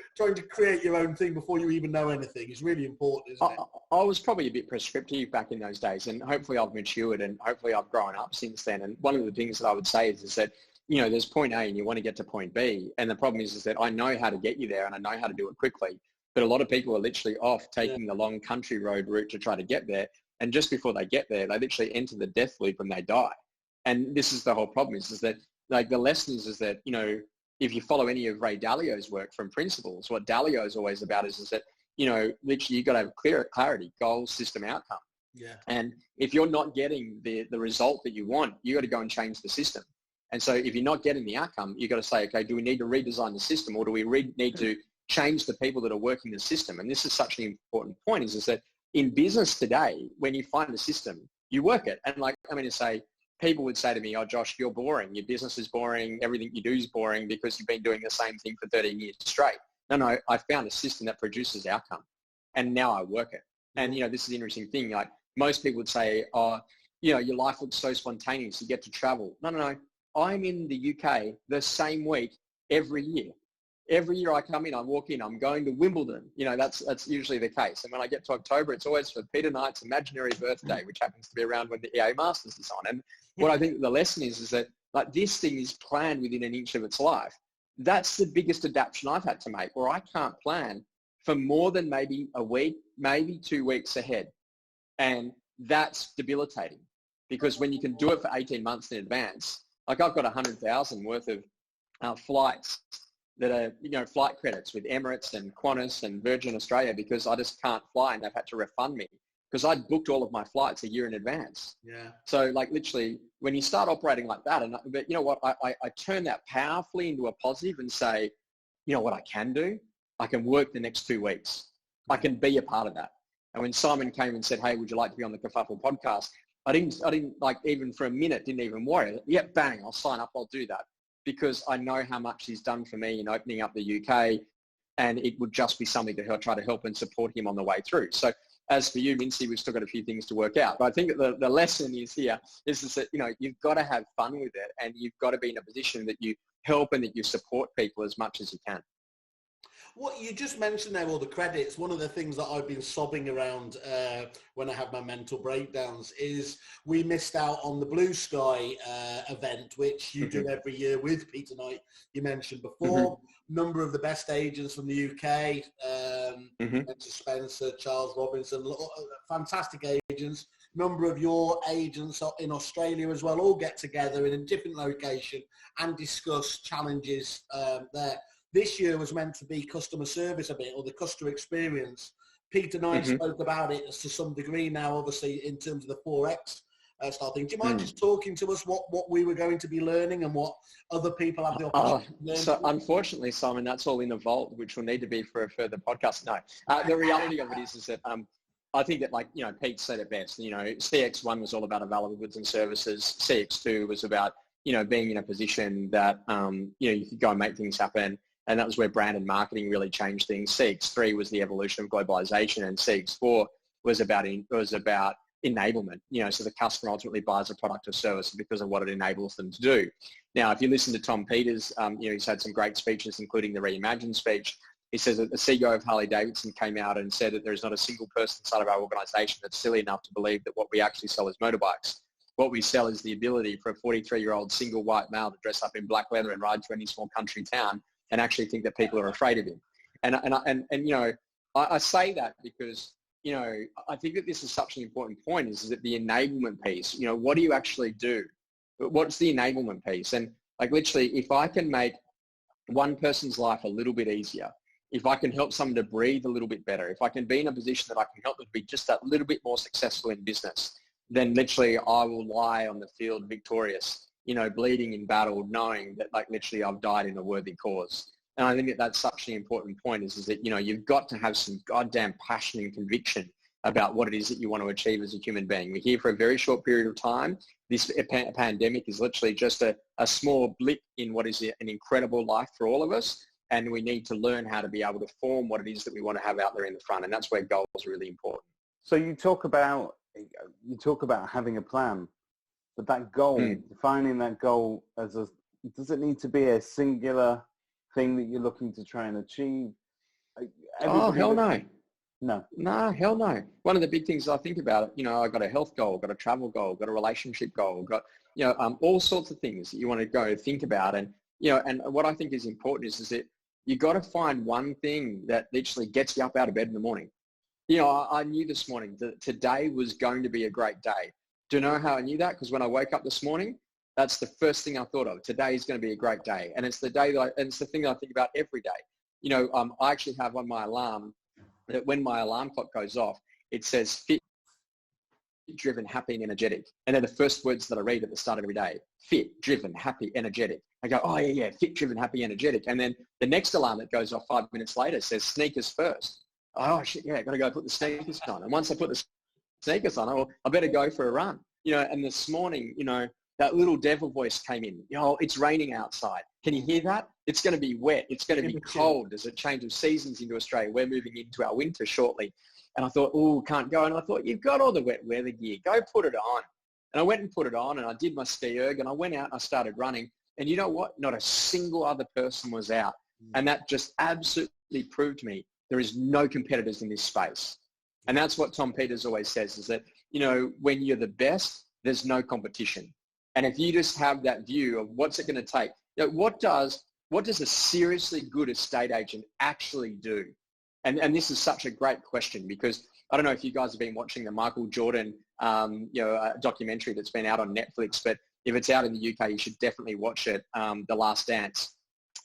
create your own thing before you even know anything is really important, isn't it? I was probably a bit prescriptive back in those days, and hopefully I've matured, and hopefully I've grown up since then. And one of the things that I would say is that, there's point A and you want to get to point B. And the problem is that I know how to get you there and I know how to do it quickly. But a lot of people are literally off taking the long country road route to try to get there. And just before they get there, they literally enter the death loop and they die. And this is the whole problem, is that, like, the lesson is that, if you follow any of Ray Dalio's work from Principles, what Dalio is always about is that, literally you've got to have clarity, goal, system, outcome. Yeah. And if you're not getting the result that you want, you got to go and change the system. And so if you're not getting the outcome, you got to say, okay, do we need to redesign the system, or do we need to change the people that are working the system? And this is such an important point, is that in business today, when you find a system, you work it. And people would say to me, oh, Josh, you're boring. Your business is boring. Everything you do is boring because you've been doing the same thing for 13 years straight. No, I found a system that produces outcome, and now I work it. And, this is the interesting thing. Like, most people would say, oh, your life looks so spontaneous. You get to travel. No. I'm in the UK the same week every year. Every year I come in, I walk in, I'm going to Wimbledon. That's usually the case. And when I get to October, it's always for Peter Knight's imaginary birthday, which happens to be around when the EA Masters is on. And what I think the lesson is that, like, this thing is planned within an inch of its life. That's the biggest adaptation I've had to make, where I can't plan for more than maybe a week, maybe 2 weeks ahead. And that's debilitating, because when you can do it for 18 months in advance, like, I've got 100,000 worth of flights that are, flight credits with Emirates and Qantas and Virgin Australia, because I just can't fly, and they've had to refund me because I'd booked all of my flights a year in advance. Yeah. So, like, literally, when you start operating like that, but you know what, I turn that powerfully into a positive and say, you know what I can do? I can work the next 2 weeks. I can be a part of that. And when Simon came and said, hey, would you like to be on the Kerfuffle podcast? I didn't like, even for a minute, didn't even worry. Yeah, bang, I'll sign up, I'll do that. Because I know how much he's done for me in opening up the UK, and it would just be something to try to help and support him on the way through. So as for you, Mintzy, we've still got a few things to work out. But I think that the lesson is that, you've got to have fun with it, and you've got to be in a position that you help and that you support people as much as you can. What you just mentioned there, all the credits, one of the things that I've been sobbing around when I have my mental breakdowns is we missed out on the Blue Sky event, which you do every year with Peter Knight, you mentioned before. Number of the best agents from the UK, Spencer, Charles Robinson, fantastic agents. Number of your agents in Australia as well, all get together in a different location and discuss challenges there. This year was meant to be customer service a bit, or the customer experience. Peter Knight spoke about it to some degree now, obviously, in terms of the 4X style thing. Do you mind just talking to us what we were going to be learning and what other people have the opportunity to learn? So unfortunately, Simon, that's all in the vault, which will need to be for a further podcast. No, the reality of it is that I think that, like, Pete said it best. CX1 was all about available goods and services. CX2 was about, being in a position that, you could go and make things happen. And that was where brand and marketing really changed things. CX3 was the evolution of globalization, and CX4 was about enablement. So the customer ultimately buys a product or service because of what it enables them to do. Now, if you listen to Tom Peters, he's had some great speeches, including the Reimagine speech. He says that the CEO of Harley-Davidson came out and said that there is not a single person inside of our organization that's silly enough to believe that what we actually sell is motorbikes. What we sell is the ability for a 43-year-old single white male to dress up in black leather and ride to any small country town and actually think that people are afraid of him. And I say that because, I think that this is such an important point, is that the enablement piece, what do you actually do? What's the enablement piece? And like, literally, if I can make one person's life a little bit easier, if I can help someone to breathe a little bit better, if I can be in a position that I can help them be just that little bit more successful in business, then literally I will lie on the field victorious, bleeding in battle, knowing that, like, literally I've died in a worthy cause. And I think that that's such an important point, is that, you've got to have some goddamn passion and conviction about what it is that you want to achieve as a human being. We're here for a very short period of time. This pandemic is literally just a small blip in what is an incredible life for all of us. And we need to learn how to be able to form what it is that we want to have out there in the front. And that's where goals are really important. So you talk about having a plan. But that goal, defining that goal does it need to be a singular thing that you're looking to try and achieve? Hell no. No, hell no. One of the big things I think about, I got a health goal, got a travel goal, got a relationship goal, got, all sorts of things that you want to go think about. And, and what I think is important is that you got to find one thing that literally gets you up out of bed in the morning. I knew this morning that today was going to be a great day. Do you know how I knew that? Because when I woke up this morning, that's the first thing I thought of. Today is going to be a great day. And it's the day and it's the thing that I think about every day. I actually have on my alarm that when my alarm clock goes off, it says fit, driven, happy, and energetic. And they're the first words that I read at the start of every day. Fit, driven, happy, energetic. I go, oh yeah, fit, driven, happy, energetic. And then the next alarm that goes off 5 minutes later says sneakers first. Oh shit, yeah, got to go put the sneakers on. And once I put the sneakers on, I better go for a run. And this morning, that little devil voice came in. It's raining outside. Can you hear that? It's going to be wet. It's going to be cold. There's a change of seasons into Australia. We're moving into our winter shortly. And I thought, can't go. And I thought, you've got all the wet weather gear. Go put it on. And I went and put it on, and I did my ski erg, and I went out and I started running. And you know what? Not a single other person was out. And that just absolutely proved to me there is no competitors in this space. And that's what Tom Peters always says, is that, when you're the best, there's no competition. And if you just have that view of what's it going to take, what does a seriously good estate agent actually do? And this is such a great question, because I don't know if you guys have been watching the Michael Jordan, documentary that's been out on Netflix, but if it's out in the UK, you should definitely watch it, The Last Dance.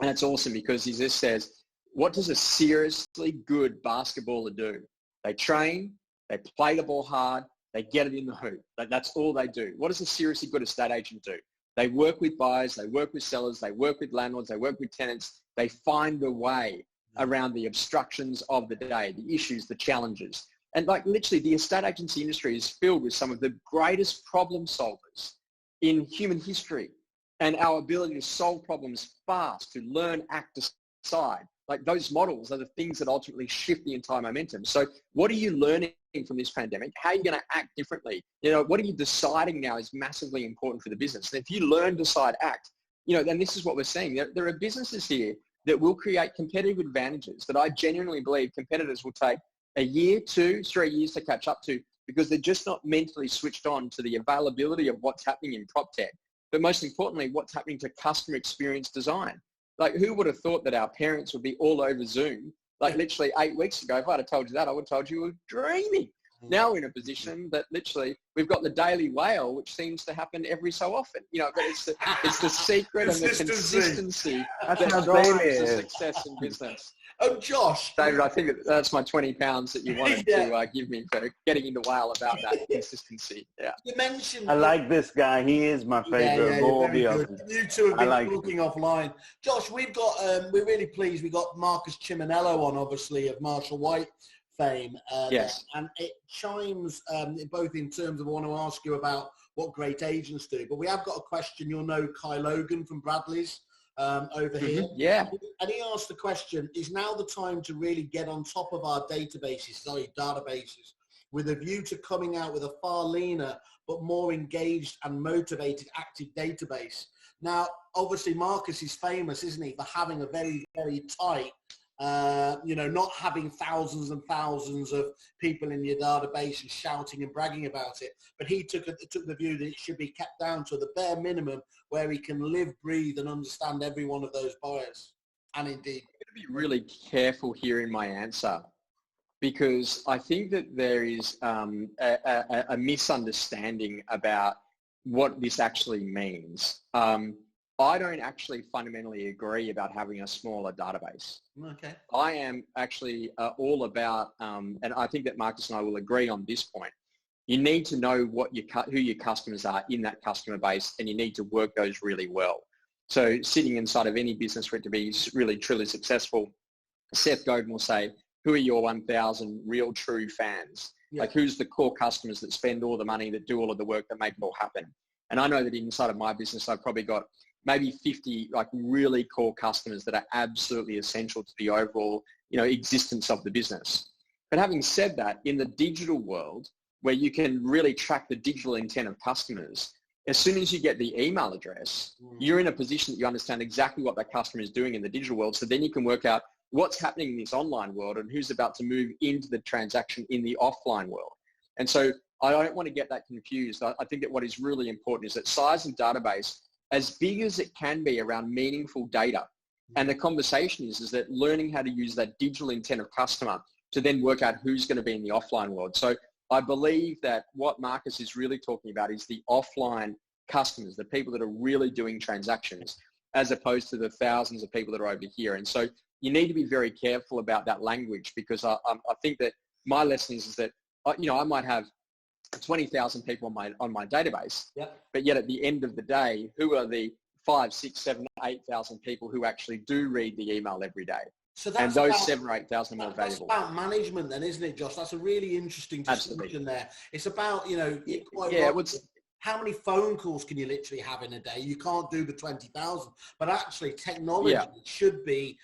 And it's awesome because he just says, what does a seriously good basketballer do? They train, they play the ball hard, they get it in the hoop. That's all they do. What does a seriously good estate agent do? They work with buyers, they work with sellers, they work with landlords, they work with tenants. They find a way around the obstructions of the day, the issues, the challenges. And like literally the estate agency industry is filled with some of the greatest problem solvers in human history. And our ability to solve problems fast, to learn, act, decide. Like those models are the things that ultimately shift the entire momentum. So what are you learning from this pandemic? How are you going to act differently? What are you deciding now is massively important for the business. And if you learn, decide, act, then this is what we're seeing. There are businesses here that will create competitive advantages that I genuinely believe competitors will take a year, 2, 3 years to catch up to, because they're just not mentally switched on to the availability of what's happening in prop tech. But most importantly, what's happening to customer experience design. Like, who would have thought that our parents would be all over Zoom? Like, literally 8 weeks ago, if I'd have told you that, I would have told you were dreaming. Now we're in a position that literally we've got the daily whale, which seems to happen every so often. You know, but it's the secret and the consistency that drives the success in business. Oh, Josh. David, I think that's my £20 that you wanted to give me for getting into whale about that consistency. Yeah. You mentioned... I like this guy. He is my favourite of all the others. You two have been talking offline. Josh, we've got, we're really pleased. We've got Marcus Chiminello on, obviously, of Marshall White fame. Yes. And it chimes both in terms of I want to ask you about what great agents do. But we have got a question. You'll know Kai Logan from Bradley's. Over here. Yeah. And he asked the question, is now the time to really get on top of our databases, with a view to coming out with a far leaner but more engaged and motivated active database? Now, obviously, Marcus is famous, isn't he, for having a very, very tight, not having thousands and thousands of people in your database and shouting and bragging about it. But he took the view that it should be kept down to the bare minimum where he can live, breathe, and understand every one of those buyers. And indeed, I'm going to be really careful here in my answer, because I think that there is a misunderstanding about what this actually means. I don't actually fundamentally agree about having a smaller database. Okay. I am actually all about, and I think that Marcus and I will agree on this point, you need to know who your customers are in that customer base, and you need to work those really well. So sitting inside of any business for it to be really, truly successful, Seth Godin will say, who are your 1,000 real, true fans? Yeah. Like, who's the core customers that spend all the money, that do all of the work, that make it all happen? And I know that inside of my business, I've probably got maybe 50 like really core customers that are absolutely essential to the overall, existence of the business. But having said that, in the digital world, where you can really track the digital intent of customers, as soon as you get the email address, you're in a position that you understand exactly what that customer is doing in the digital world. So then you can work out what's happening in this online world and who's about to move into the transaction in the offline world. And so I don't want to get that confused. I think that what is really important is that size of database, as big as it can be around meaningful data, and the conversation is that learning how to use that digital intent of customer to then work out who's going to be in the offline world. So I believe that what Marcus is really talking about is the offline customers, the people that are really doing transactions, as opposed to the thousands of people that are over here. And so you need to be very careful about that language, because I think that my lesson is that, I might have 20,000 people on my database, but yet at the end of the day, who are the 5, 6, 7, 8,000 people who actually do read the email every day? So that's those 7,000 or 8,000 are more valuable. That's about management then, isn't it, Josh? That's a really interesting distinction there. It's about, how many phone calls can you literally have in a day? You can't do the 20,000, but actually technology should be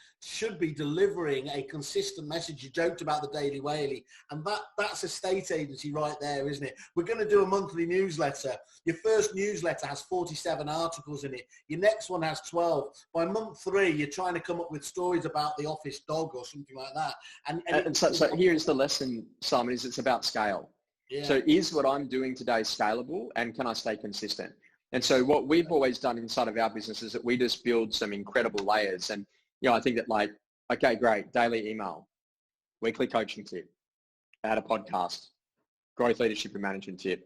delivering a consistent message. You joked about the Daily Whaley, and that's a state agency right there, isn't it? We're going to do a monthly newsletter. Your first newsletter has 47 articles in it. Your next one has 12. By month 3, you're trying to come up with stories about the office dog or something like that. And so here's the lesson, Simon, is it's about scale. Yeah. So is what I'm doing today scalable, and can I stay consistent? And so what we've always done inside of our business is that we just build some incredible layers. And, I think that okay, great, daily email, weekly coaching tip, add a podcast, growth, leadership and management tip,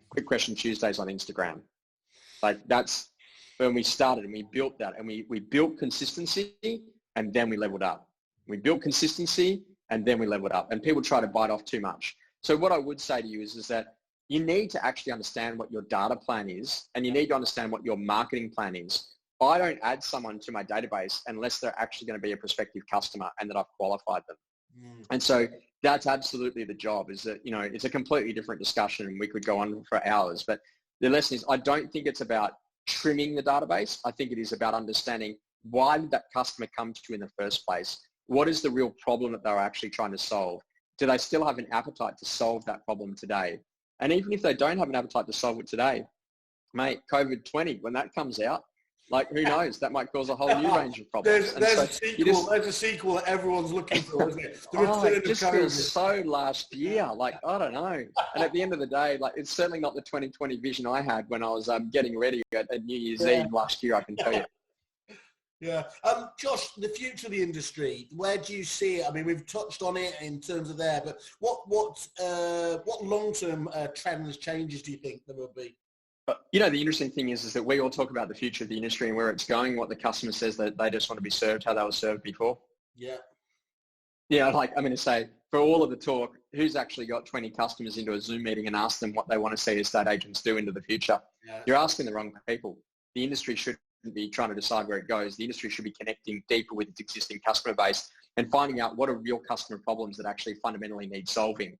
quick question Tuesdays on Instagram. That's when we started, and we built that, and we built consistency, and then we leveled up. We built consistency, and then we leveled up, and people try to bite off too much. So what I would say to you is that you need to actually understand what your data plan is, and you need to understand what your marketing plan is. I don't add someone to my database unless they're actually going to be a prospective customer and that I've qualified them. And so that's absolutely the job, is that, it's a completely different discussion, and we could go on for hours. But the lesson is, I don't think it's about trimming the database. I think it is about understanding, why did that customer come to you in the first place? What is the real problem that they're actually trying to solve? Do they still have an appetite to solve that problem today? And even if they don't have an appetite to solve it today, mate, COVID-20, when that comes out, Like, who knows? That might cause a whole new range of problems. There's a sequel that everyone's looking for, isn't it? It just feels so last year. Like, I don't know. And at the end of the day, like, it's certainly not the 2020 vision I had when I was getting ready at New Year's Eve last year, I can tell you. Yeah. Josh, the future of the industry, where do you see it? I mean, we've touched on it in terms of there, but what long-term trends, changes do you think there will be? You know, the interesting thing is that we all talk about the future of the industry and where it's going, what the customer says that they just want to be served how they were served before. Yeah. Yeah, like I'm going to say, for all of the talk, who's actually got 20 customers into a Zoom meeting and asked them what they want to see estate agents do into the future? Yeah. You're asking the wrong people. The industry shouldn't be trying to decide where it goes. The industry should be connecting deeper with its existing customer base and finding out what are real customer problems that actually fundamentally need solving.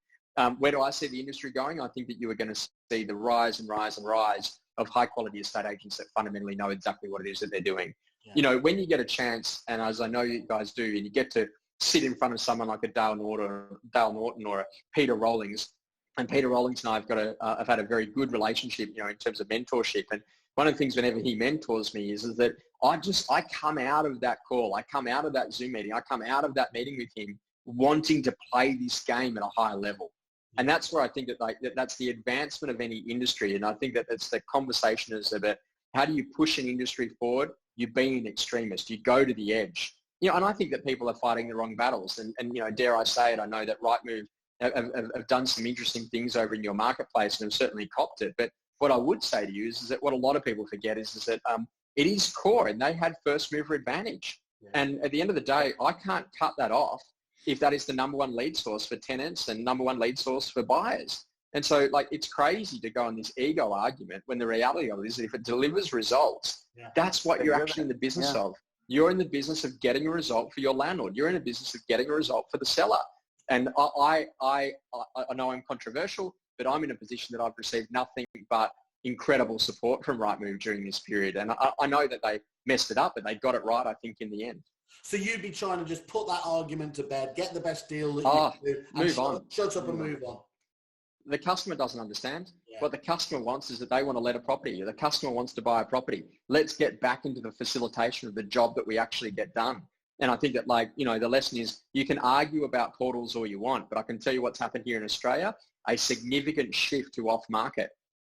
Where do I see the industry going? I think that you are going to see the rise and rise and rise of high-quality estate agents that fundamentally know exactly what it is that they're doing. Yeah. You know, when you get a chance, and as I know you guys do, and you get to sit in front of someone like a Dale Norton or a Peter Rawlings, and Peter Rawlings and I have had a very good relationship, you know, in terms of mentorship. And one of the things whenever he mentors me is that I come out of that call, I come out of that Zoom meeting, I come out of that meeting with him wanting to play this game at a higher level. And that's where I think that that's the advancement of any industry. And I think that that's the conversation is about how do you push an industry forward? You be an extremist. You go to the edge. You know, and I think that people are fighting the wrong battles. And you know, dare I say it, I know that Rightmove have done some interesting things over in your marketplace and have certainly copped it. But what I would say to you is that what a lot of people forget is that it is core and they had first mover advantage. Yeah. And at the end of the day, I can't cut that off if that is the number one lead source for tenants and number one lead source for buyers. And so like, it's crazy to go on this ego argument when the reality of it is that if it delivers results, that's what you're actually in the business of. You're in the business of getting a result for your landlord. You're in the business of getting a result for the seller. And I know I'm controversial, but I'm in a position that I've received nothing but incredible support from Rightmove during this period. And I know that they messed it up, but they got it right, I think, in the end. So you'd be trying to just put that argument to bed, get the best deal that you can do, and shut up and move on. The customer doesn't understand. Yeah. What the customer wants is that they want to let a property. The customer wants to buy a property. Let's get back into the facilitation of the job that we actually get done. And I think that, like, you know, the lesson is you can argue about portals all you want, but I can tell you what's happened here in Australia, a significant shift to off-market.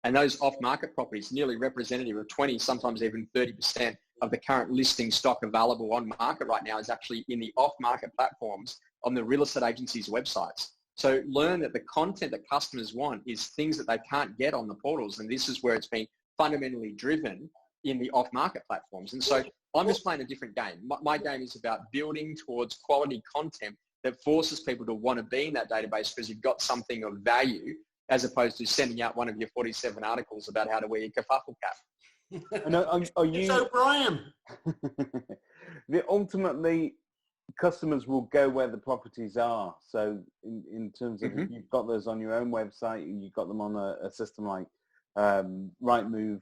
And those off-market properties, nearly representative of 20, sometimes even 30% of the current listing stock available on market right now is actually in the off-market platforms on the real estate agencies' websites. So learn that the content that customers want is things that they can't get on the portals. And this is where it's been fundamentally driven in the off-market platforms. And so I'm just playing a different game. My game is about building towards quality content that forces people to want to be in that database because you've got something of value, as opposed to sending out one of your 47 articles about how to wear your kerfuffle cap. Are you? So Brian, ultimately, customers will go where the properties are. So in terms of if you've got those on your own website, you've got them on a system like Rightmove,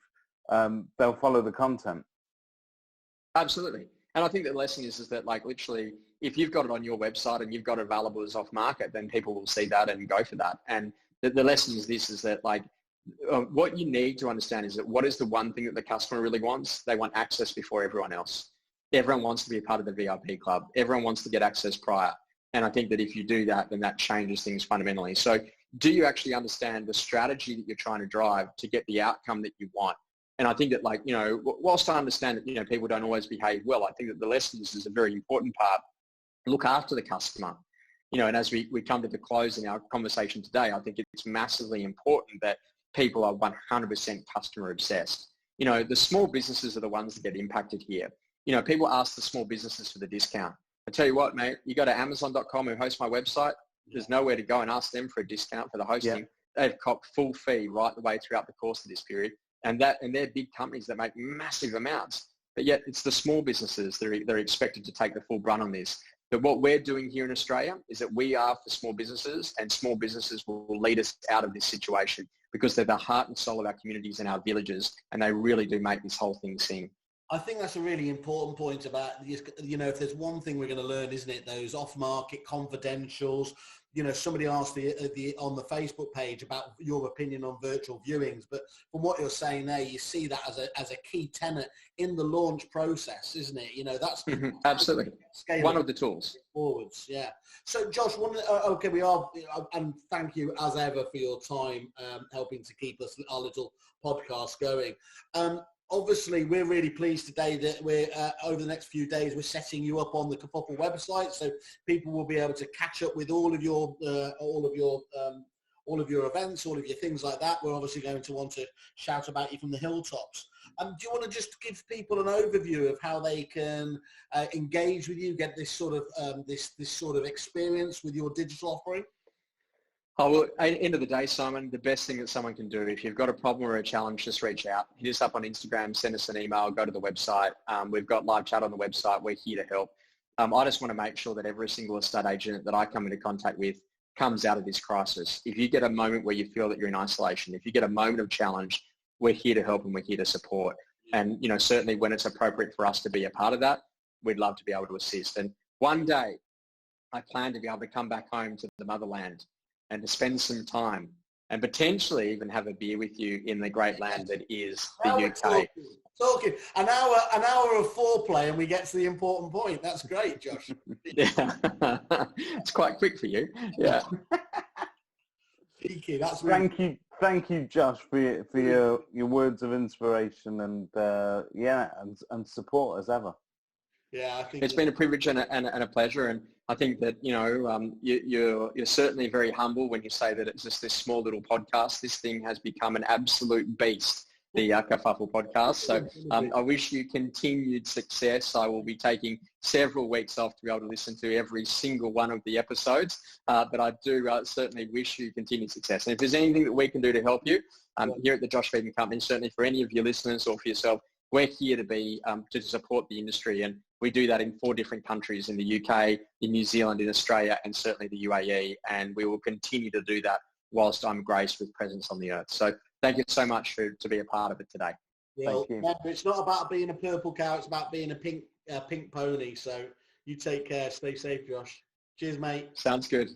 they'll follow the content. Absolutely. And I think the lesson is that, like, literally, if you've got it on your website and you've got it available as off market, then people will see that and go for that. And the lesson is this, is that, like, what you need to understand is that what is the one thing that the customer really wants? They want access before everyone else. Everyone wants to be a part of the VIP club. Everyone wants to get access prior. And I think that if you do that, then that changes things fundamentally. So do you actually understand the strategy that you're trying to drive to get the outcome that you want? And I think that, like, you know, whilst I understand that, you know, people don't always behave well, I think that the lessons is a very important part. Look after the customer. You know, and as we come to the close in our conversation today, I think it's massively important that people are 100% customer obsessed. You know, the small businesses are the ones that get impacted here. You know, people ask the small businesses for the discount. I tell you what, mate, you go to Amazon.com who hosts my website, there's nowhere to go and ask them for a discount for the hosting. Yeah. They've copped full fee right the way throughout the course of this period. And they're big companies that make massive amounts. But yet it's the small businesses that are expected to take the full brunt on this. But what we're doing here in Australia is that we are for small businesses, and small businesses will lead us out of this situation because they're the heart and soul of our communities and our villages, and they really do make this whole thing sing. I think that's a really important point about, you know, if there's one thing we're going to learn, isn't it? Those off-market confidentials, somebody asked on the Facebook page about your opinion on virtual viewings, but from what you're saying there, you see that as a key tenet in the launch process, isn't it? That's absolutely one of the tools forwards. Yeah. So Josh, we are, and thank you as ever for your time helping to keep our little podcast going. Obviously, we're really pleased today that we're over the next few days we're setting you up on the Kerfuffle website, so people will be able to catch up with all of your events, all of your things like that. We're obviously going to want to shout about you from the hilltops. Do you want to just give people an overview of how they can engage with you, get this sort of this sort of experience with your digital offering? Oh, well, at the end of the day, Simon, the best thing that someone can do, if you've got a problem or a challenge, just reach out. Hit us up on Instagram, send us an email, go to the website. We've got live chat on the website. We're here to help. I just want to make sure that every single estate agent that I come into contact with comes out of this crisis. If you get a moment where you feel that you're in isolation, if you get a moment of challenge, we're here to help and we're here to support. And, certainly when it's appropriate for us to be a part of that, we'd love to be able to assist. And one day, I plan to be able to come back home to the motherland and to spend some time and potentially even have a beer with you in the great land that is the UK. Talking. An hour of foreplay and we get to the important point. That's great, Josh. Yeah. It's quite quick for you. Yeah. Cheeky, that's Thank you, Josh, for your words of inspiration and support as ever. Yeah, I think it's been a privilege and a pleasure, and I think that you're certainly very humble when you say that it's just this small little podcast. This thing has become an absolute beast, the Kerfuffle podcast. So I wish you continued success. I will be taking several weeks off to be able to listen to every single one of the episodes, but I do certainly wish you continued success. And if there's anything that we can do to help you here at the Josh Phegan Company, certainly for any of your listeners or for yourself, we're here to be to support the industry, and we do that in 4 different countries, in the UK, in New Zealand, in Australia, and certainly the UAE, and we will continue to do that whilst I'm graced with presence on the earth. So thank you so much to be a part of it today. Well, remember, it's not about being a purple cow, it's about being a pink pony. So you take care, stay safe, Josh. Cheers, mate. Sounds good.